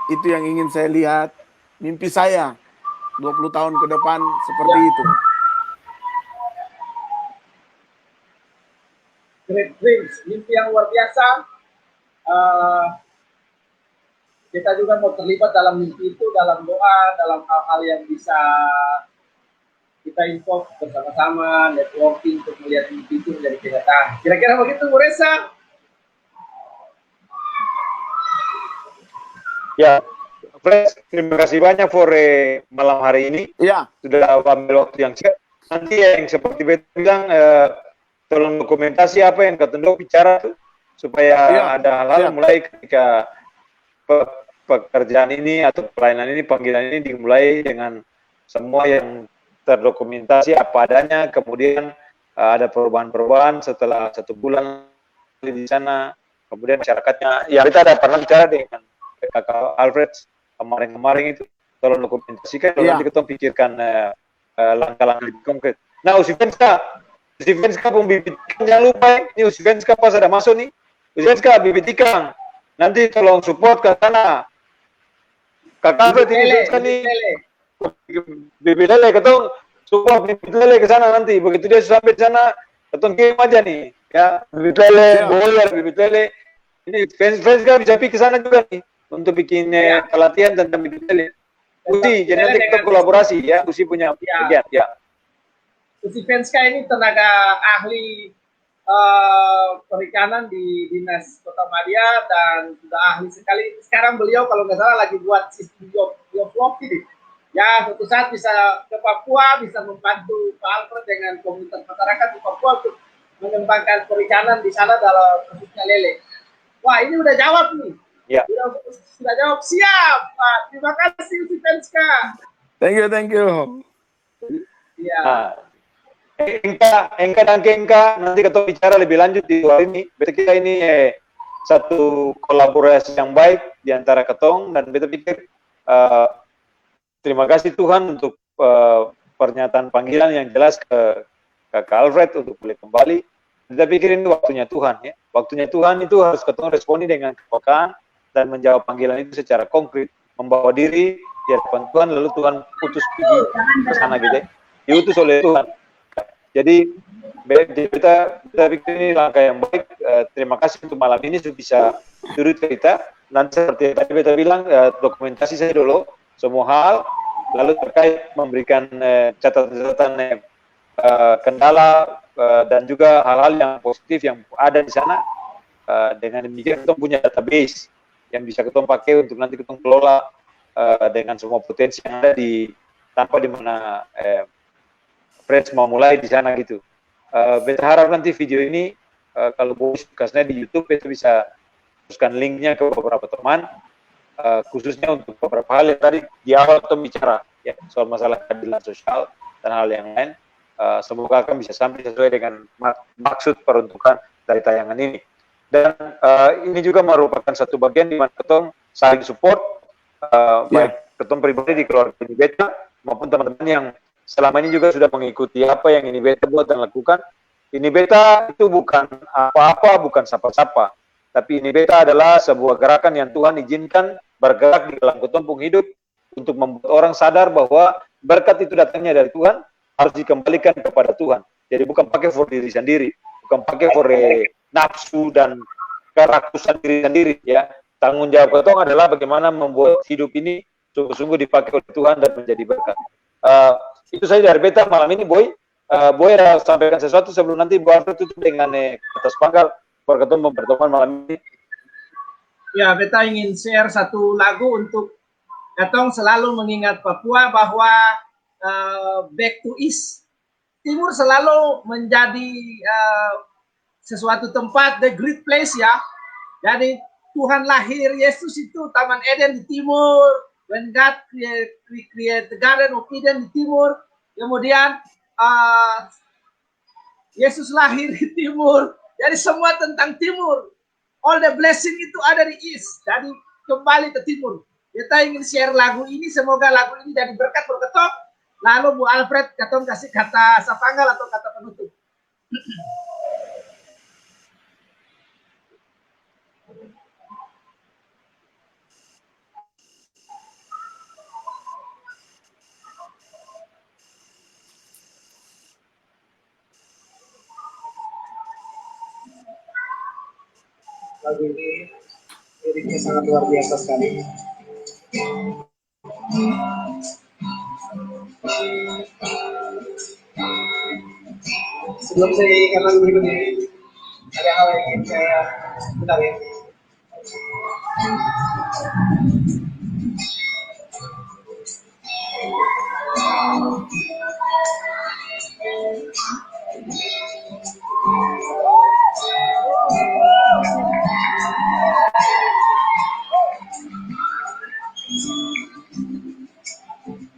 Itu yang ingin saya lihat, mimpi saya 20 tahun ke depan seperti itu. Great dreams, mimpi yang luar biasa. Kita juga mau terlibat dalam mimpi itu, dalam doa, dalam hal-hal yang bisa kita info bersama-sama, networking untuk melihat mimpi itu menjadi kenyataan. Kira-kira begitu, Bu Reza? Ya, Fresh, terima kasih banyak for malam hari ini. Ya. Sudah ambil waktu yang singkat. Nanti yang seperti Beto bilang, tolong dokumentasi apa yang Ketendo bicara tuh, supaya ada hal-hal mulai ketika pekerjaan ini atau pelayanan ini, panggilan ini dimulai dengan semua yang terdokumentasi apa adanya, kemudian ada perubahan-perubahan setelah 1 bulan di sana, kemudian masyarakatnya, ya kita ada pernah bicara dengan Kakak Alfred kemarin itu, tolong dokumentasikan, nanti kita pikirkan langkah-langkah lebih konkret. Nah, Usivenska pun bibitkan, jangan lupa ini Usivenska pas ada masuk nih, Usivenska bibitkan, nanti tolong support ke sana. Kakak Alfred ini kan nih, bibit lele, ketong support bibit lele ke sana nanti, begitu dia sampai di sana, ketong kirim aja nih, ya, bibit lele, boiler, bibit lele, ini fans kan bisa pergi ke sana juga nih, untuk bikin pelatihan tentang bibit lele. Usi, jadi nanti kita kolaborasi ya, Usi punya bagian, ya. Usi Venska ini tenaga ahli perikanan di Dinas Kota Madia dan sudah ahli sekali. Sekarang beliau kalau nggak salah lagi buat sistem job ini. Ya, suatu saat bisa ke Papua, bisa membantu Pak Alfred dengan komunitas masyarakat di Papua untuk mengembangkan perikanan di sana dalam khususnya lele. Wah, ini udah jawab nih. Ya. Sudah jawab, siap Pak. Terima kasih Usi Venska. Thank you. Iya. Engka dan Kengka nanti kita bicara lebih lanjut di luar ini. Betul, kita ini satu kolaborasi yang baik di antara ketong, dan betul pikir terima kasih Tuhan untuk pernyataan panggilan yang jelas ke Kakak Alfred untuk boleh kembali. Kita pikir ini waktunya Tuhan ya. Waktunya Tuhan itu harus ketong responi dengan kepekaan dan menjawab panggilan itu secara konkret, membawa diri di hadapan Tuhan, lalu Tuhan utus pergi ke sana gitu ya. Diutus oleh Tuhan. Jadi kita pikir ini langkah yang baik. Terima kasih untuk malam ini sudah bisa turut kita. Nanti seperti tadi Beta bilang, dokumentasi saya dulu semua hal, lalu terkait memberikan catatan-catatan kendala dan juga hal-hal yang positif yang ada di sana. Dengan demikian kita punya database yang bisa kita pakai untuk nanti kita kelola dengan semua potensi yang ada di tanpa di mana Friends mau mulai di sana gitu. Beta harap nanti video ini kalau kasnya di YouTube, beta bisa teruskan linknya ke beberapa teman, khususnya untuk beberapa hal yang tadi di awal kita bicara ya, soal masalah keadilan sosial dan hal yang lain. Semoga akan bisa sampai sesuai dengan maksud peruntukan dari tayangan ini. Dan ini juga merupakan satu bagian di mana ketong saling support, baik ketong pribadi di keluarga ini Beta maupun teman-teman yang selama ini juga sudah mengikuti apa yang ini Beta buat dan lakukan. Ini Beta itu bukan apa-apa, bukan siapa-siapa, tapi ini Beta adalah sebuah gerakan yang Tuhan izinkan bergerak di dalam ketumpung hidup untuk membuat orang sadar bahwa berkat itu datangnya dari Tuhan, harus dikembalikan kepada Tuhan. Jadi bukan pakai for diri sendiri, bukan pakai for nafsu dan kerakusan diri sendiri ya. Tanggung jawab ketong adalah bagaimana membuat hidup ini sungguh-sungguh dipakai oleh Tuhan dan menjadi berkat. Itu saja dari Beta malam ini, Boy. Boy ada sampaikan sesuatu sebelum nanti Bu Alfred tutup dengan atas pangkal pertemuan malam ini. Ya, Beta ingin share satu lagu untuk ketong selalu mengingat Papua bahwa back to East. Timur selalu menjadi sesuatu tempat, the great place ya. Jadi Tuhan lahir Yesus itu Taman Eden di timur. When God create the Garden of Eden di timur. Kemudian Yesus lahir di timur. Jadi semua tentang timur. All the blessing itu ada di East. Jadi kembali ke timur. Kita ingin share lagu ini. Semoga lagu ini jadi berkat buat ketok. Lalu Bu Alfred, katong kasih kata sapanggal atau kata penutup. Lagu ini liriknya sangat luar biasa sekali. Sebelum saya nyanyikan lagu berikut ini, ada hal yang ingin saya bentar ya.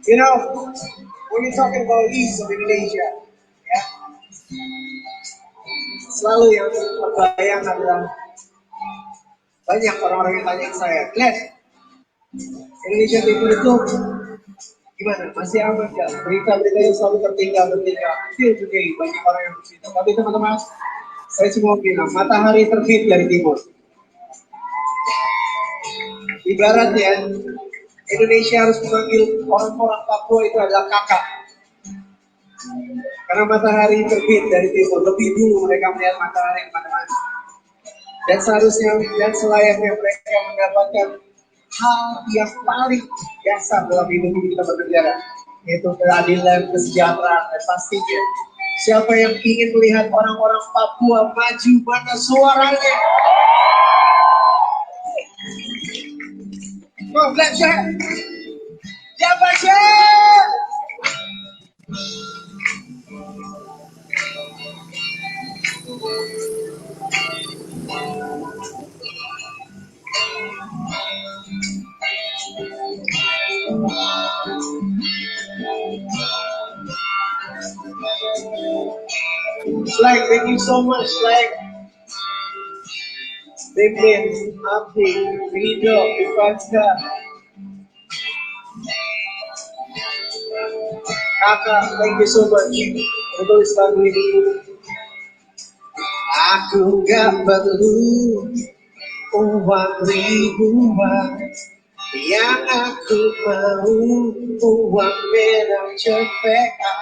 You know, when you're talking about East of Indonesia, ya, selalu yang terbayang adalah banyak orang-orang yang tanya saya, Glenn, Indonesia Timur itu gimana? Masih aman nggak? Berita-berita yang selalu tertinggal. Still today, banyak orang yang begitu. Tapi teman-teman, saya cuma bilang, matahari terbit dari timur. Ibaratnya, Indonesia harus memanggil orang-orang Papua itu adalah kakak. Karena matahari terbit dari timur, lebih dulu mereka melihat matahari kemana-mana. Dan seharusnya dan selayaknya mereka mendapatkan hal yang paling dasar dalam hidup kita bernegara, yaitu keadilan, kesejahteraan, dan pastinya siapa yang ingin melihat orang-orang Papua maju, mana suaranya? Oh, belajar! Siapa sih? Like, thank you so much, like. Pimpin, Abdi, Rido, Ivanka, Kakak, thank you so much untuk lagu ini. Aku gak perlu uang ribuan, yang aku mau uang merah cepetan.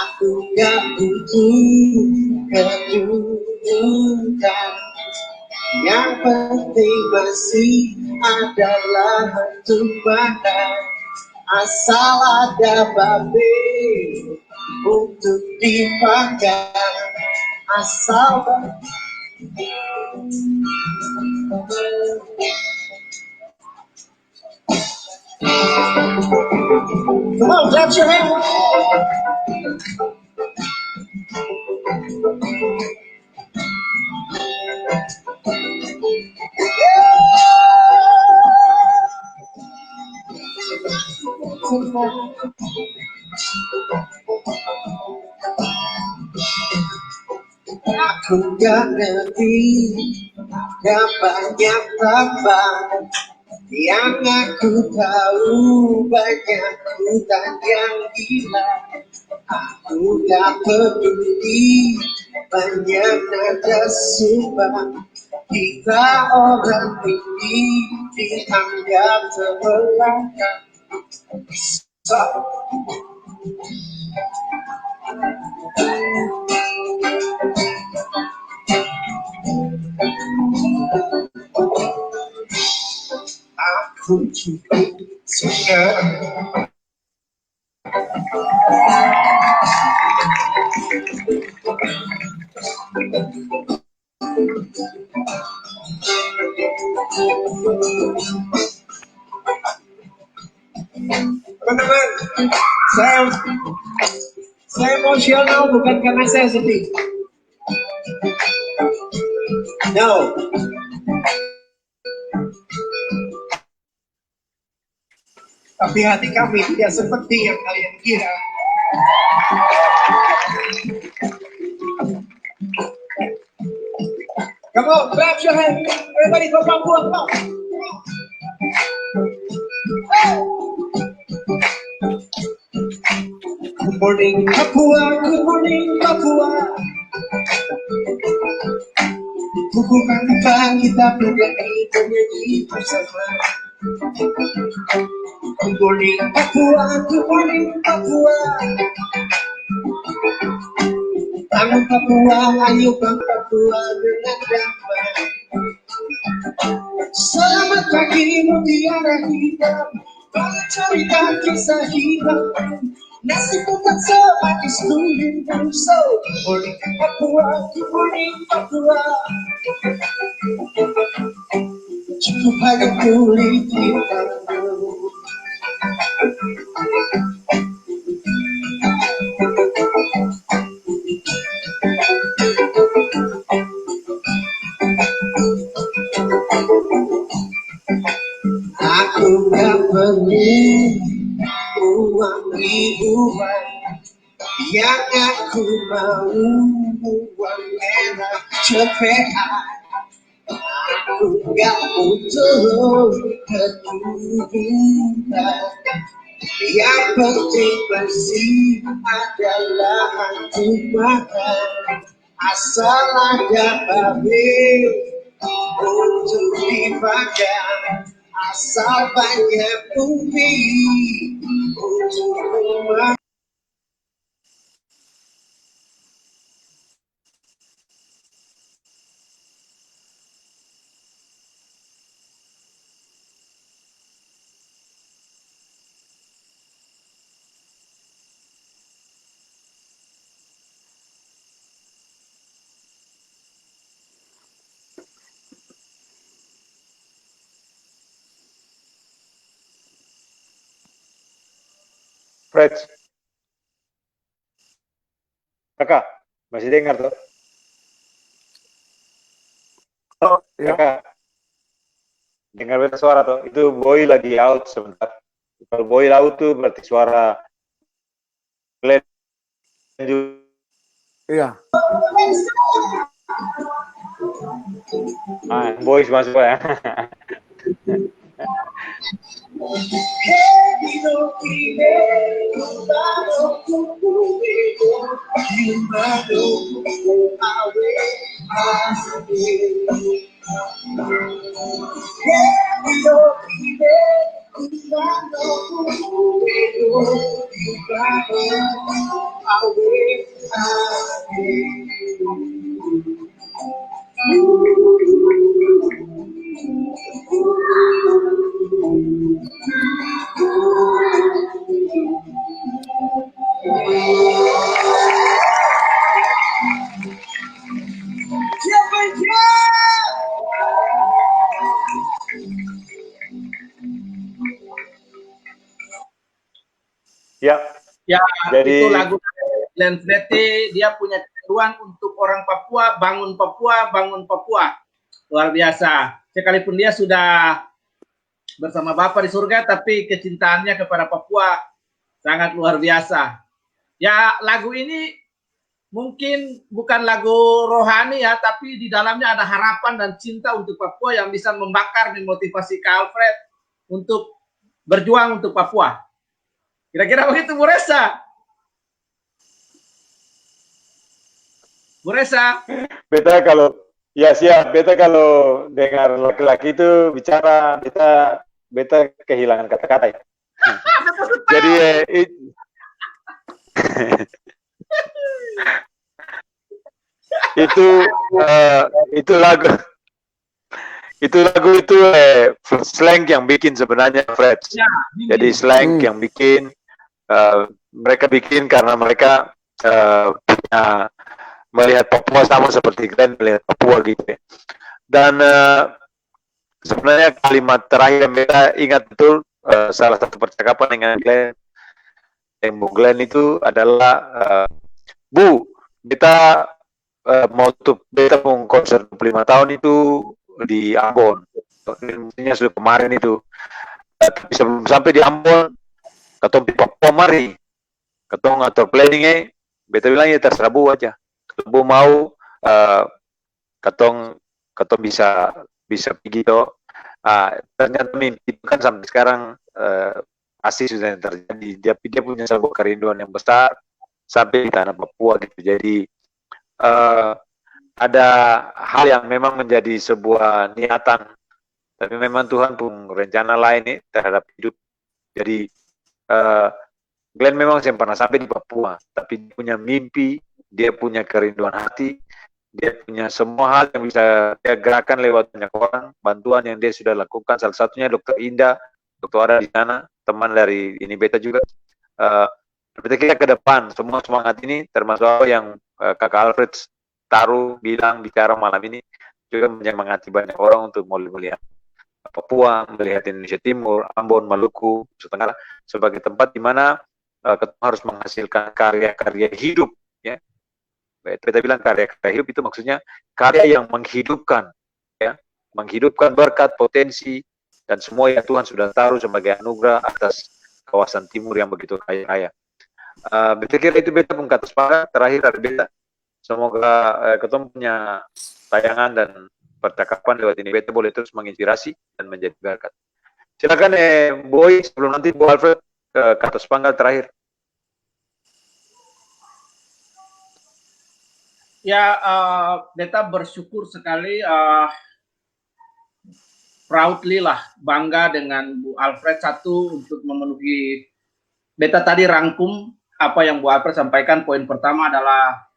Aku gak butuh kedudukan, yang penting bersih adalah bentuk badan. Asal ada babe untuk dipakai. Asal come on, clap your hands. Aku gak ngerti, gak banyak tambah. Yang aku tahu banyak hutan yang gila. Aku gak peduli banyak nada sumpah. Kita orang ini dianggap terbelakang. Aku cukup senang. Teman-teman, Saya emosional bukan karena saya sedih. No. Tapi hati kami tidak seperti yang kalian kira. Come on, clap your hands. Everybody go Papua, come on. Good morning, Papua. Good morning, Papua. Bukan kita bernyanyi bersama. Good morning, Papua. Good morning, Papua. Bangun Papua, ayo bang Papua dengan damai. Selamat pagi mutiara hitam, banyak cerita kisah hitam. Nasib bukan semakin sulit. So, good morning Papua, good morning Papua. Cukup hanya kulit hitam. Aku gak perlu uang ribuan, yang aku mau uang merah cepetan. Aku gak butuh keturunan, yang penting bersih adalah hati makan. Asal ada babi untuk dimakan, asal banyak bumi untuk rumah. Fred, kakak masih dengar tuh? Oh, ya. Kakak dengar beta suara tuh? Itu Boy lagi out sebentar. Kalau Boy out tuh berarti suara Glenn juga. Iya. Ah, Boy masuk ya. Ya, Ya, jadi itu lagu Glenn Fredly, dia punya keseruan untuk orang Papua, bangun Papua, bangun Papua. Luar biasa. Sekalipun dia sudah bersama Bapak di surga, tapi kecintaannya kepada Papua sangat luar biasa. Ya, lagu ini mungkin bukan lagu rohani ya, tapi di dalamnya ada harapan dan cinta untuk Papua yang bisa membakar, memotivasi Kak Alfred untuk berjuang untuk Papua. Kira-kira begitu, Bu Resa? Bu Resa? beta kalau ya siap, beta kalau dengar laki-laki itu bicara, beta kehilangan kata-kata ya. Jadi itu lagu itu slang yang bikin sebenarnya Fred. Ya, Jadi slang yang bikin mereka bikin karena mereka punya melihat Papua sama seperti Glenn melihat Papua gitu ya. Dan sebenarnya kalimat terakhir yang kita ingat betul salah satu percakapan dengan Glenn Bu Glenn itu adalah Bu, kita mau tutup beta pun konser 25 tahun itu di Ambon. Maksudnya sudah kemarin itu. Tapi sebelum sampai di Ambon, katong di Papua mari. Katong ngatur planningnya, beta bilang ya terserah Bu aja. Kalau Bu mau, katong bisa pergi toh. Ternyata mimpi itu kan sampai sekarang pasti sudah terjadi. Dia punya sebuah kerinduan yang besar sampai di tanah Papua gitu. Jadi ada hal yang memang menjadi sebuah niatan, tapi memang Tuhan pun rencana lain nih terhadap hidup. Jadi Glenn memang saya pernah sampai di Papua, tapi dia punya mimpi, dia punya kerinduan hati, dia punya semua hal yang bisa dia gerakan lewat banyak orang, bantuan yang dia sudah lakukan. Salah satunya Dr. Indah, Dr. Ada di sana, teman dari ini beta juga. Kita ke depan, semua semangat ini termasuk apa yang Kakak Alfred taruh, bilang, bicara malam ini juga menyemangati banyak orang untuk mulai melihat Papua, melihat Indonesia Timur, Ambon, Maluku, Nusa Tenggara sebagai tempat di mana kita harus menghasilkan karya-karya hidup. Ya, kita bilang karya-karya hidup itu maksudnya karya yang menghidupkan, ya, menghidupkan berkat, potensi dan semua yang Tuhan sudah taruh sebagai anugerah atas kawasan Timur yang begitu kaya-kaya. Beta kira itu beta pun kata sepakat terakhir dari beta. Semoga ketemu punya tayangan dan percakapan lewat ini beta boleh terus menginspirasi dan menjadi berkat. Silakan Boy, sebelum nanti Bu Alfred kata sepanggal terakhir. Ya, beta bersyukur sekali, proudly lah, bangga dengan Bu Alfred satu untuk memenuhi. Beta tadi rangkum apa yang Bu Alfred sampaikan. Poin pertama adalah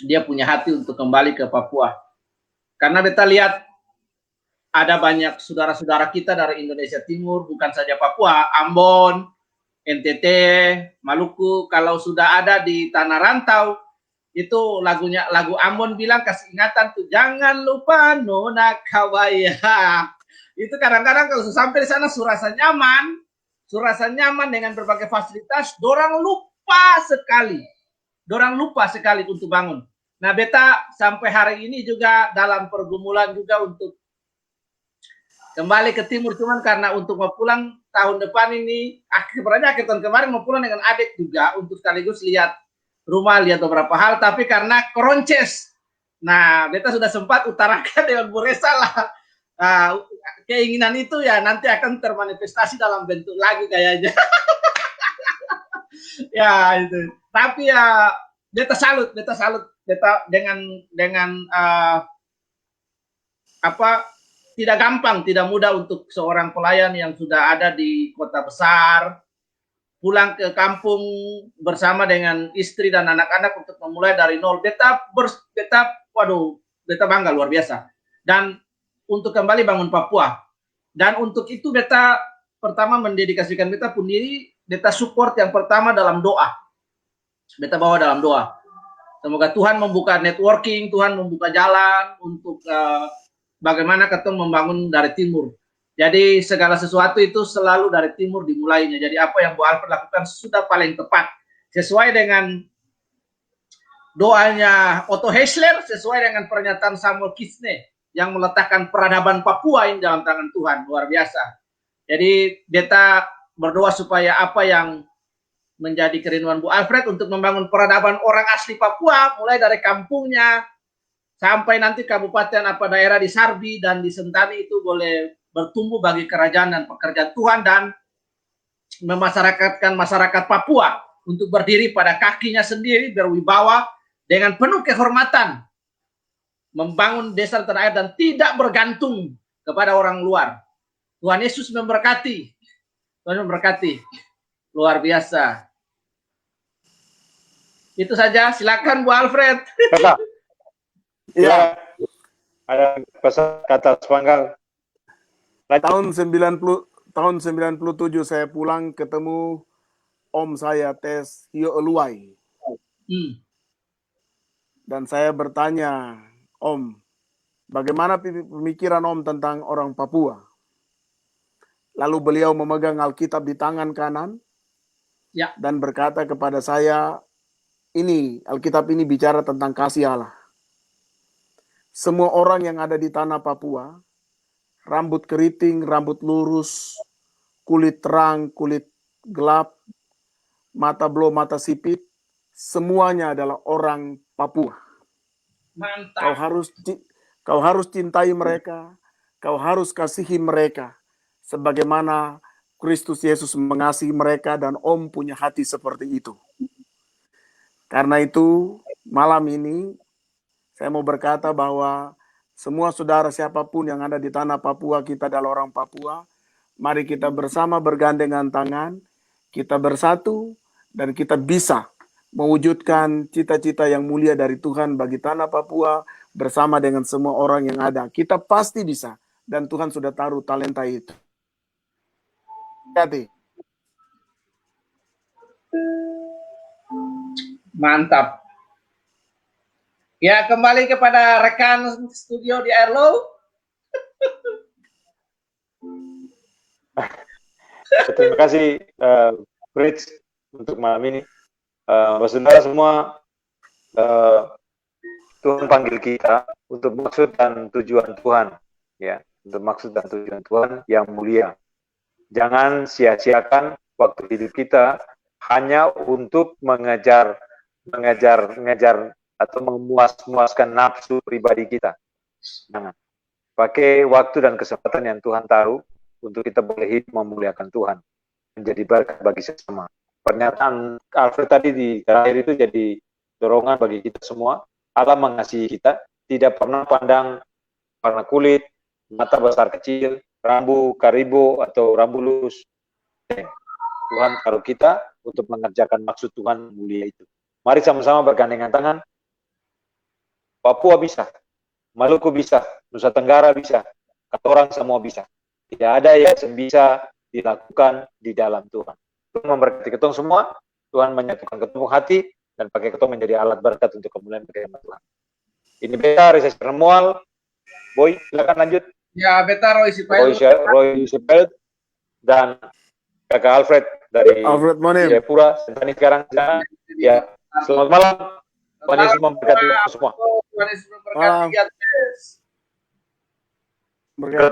dia punya hati untuk kembali ke Papua. Karena beta lihat ada banyak saudara-saudara kita dari Indonesia Timur, bukan saja Papua, Ambon, NTT, Maluku, kalau sudah ada di tanah rantau, itu lagu Ambon bilang kasih ingatan tuh, jangan lupa Nona Kawaya. Itu kadang-kadang kalau sampai di sana surasa nyaman dengan berbagai fasilitas, dorang lupa sekali untuk bangun. Nah, beta sampai hari ini juga dalam pergumulan juga untuk kembali ke timur, cuman karena untuk mau pulang tahun depan ini, akhir tahun kemarin mau pulang dengan adik juga untuk sekaligus lihat rumah, lihat beberapa hal, tapi karena koronces. Nah, beta sudah sempat utarakan dengan Bu Resa lah. Keinginan itu ya nanti akan termanifestasi dalam bentuk lagu kayaknya. Ya itu. Tapi ya beta salut beta dengan tidak gampang, tidak mudah untuk seorang pelayan yang sudah ada di kota besar pulang ke kampung bersama dengan istri dan anak-anak untuk memulai dari nol. Beta bangga luar biasa. Dan untuk kembali bangun Papua. Dan untuk itu beta pertama mendedikasikan beta pun diri, beta support yang pertama dalam doa. Beta bawa dalam doa. Semoga Tuhan membuka networking, Tuhan membuka jalan untuk bagaimana kita membangun dari timur. Jadi segala sesuatu itu selalu dari timur dimulainya. Jadi apa yang Bu Alfred lakukan sudah paling tepat. Sesuai dengan doanya Otto Hessler, sesuai dengan pernyataan Samuel Kisne yang meletakkan peradaban Papua ini dalam tangan Tuhan. Luar biasa. Jadi beta berdoa supaya apa yang menjadi kerinduan Bu Alfred untuk membangun peradaban orang asli Papua, mulai dari kampungnya sampai nanti kabupaten daerah di Sarbi dan di Sentani itu boleh bertumbuh bagi kerajaan dan pekerjaan Tuhan dan memasyarakatkan masyarakat Papua untuk berdiri pada kakinya sendiri, berwibawa dengan penuh kehormatan, membangun desa tanah air dan tidak bergantung kepada orang luar. Tuhan Yesus memberkati. Tuhan memberkati. Luar biasa. Itu saja. Silakan Bu Alfred. Ya. Ada pesan kata sepanggal. Tahun 97 saya pulang ketemu om saya Tes Hio Eluai. Dan saya bertanya, Om, bagaimana pemikiran Om tentang orang Papua? Lalu beliau memegang Alkitab di tangan kanan Ya. dan berkata kepada saya, ini Alkitab ini bicara tentang kasih Allah. Semua orang yang ada di tanah Papua, rambut keriting, rambut lurus, kulit terang, kulit gelap, mata blo, mata sipit, semuanya adalah orang Papua. Mantap. Kau harus cintai mereka, kau harus kasihi mereka, sebagaimana Kristus Yesus mengasihi mereka dan Om punya hati seperti itu. Karena itu, malam ini saya mau berkata bahwa semua saudara siapapun yang ada di tanah Papua, kita adalah orang Papua, mari kita bersama bergandengan tangan, kita bersatu, dan kita bisa mewujudkan cita-cita yang mulia dari Tuhan bagi tanah Papua bersama dengan semua orang yang ada. Kita pasti bisa, dan Tuhan sudah taruh talenta itu. Hati. Mantap. Ya, kembali kepada rekan studio di Airlow. Terima kasih Fritz untuk malam ini. Saudara semua, Tuhan panggil kita untuk maksud dan tujuan Tuhan, ya, untuk maksud dan tujuan Tuhan yang mulia. Jangan sia-siakan waktu hidup kita hanya untuk mengejar atau memuaskan nafsu pribadi kita. Jangan. Pakai waktu dan kesempatan yang Tuhan taruh untuk kita boleh hidup memuliakan Tuhan, menjadi berkat bagi sesama. Pernyataan Alfred tadi di terakhir itu jadi dorongan bagi kita semua. Allah mengasihi kita, tidak pernah pandang warna kulit, mata besar kecil, rambu karibo atau rambu lurus. Tuhan taruh kita untuk mengerjakan maksud Tuhan mulia itu. Mari sama-sama bergandengan tangan. Papua bisa, Maluku bisa, Nusa Tenggara bisa, Katorang semua bisa. Tidak ada yang bisa dilakukan di dalam Tuhan. Tuhan memberkati ketong semua, Tuhan menyatukan ketong hati, dan pakai ketong menjadi alat berkat untuk kemuliaan firman Tuhan. Ini Beta, Reza Remual, Boy, silakan lanjut. Ya, Beta Roy Sipel, dan Kakak Alfred dari Alfred Monim. Jayapura, Sentani sekarang. Ya, selamat malam. Tuhan Yesus memberkati semua. Tuhan Yesus memberkati. Berkat.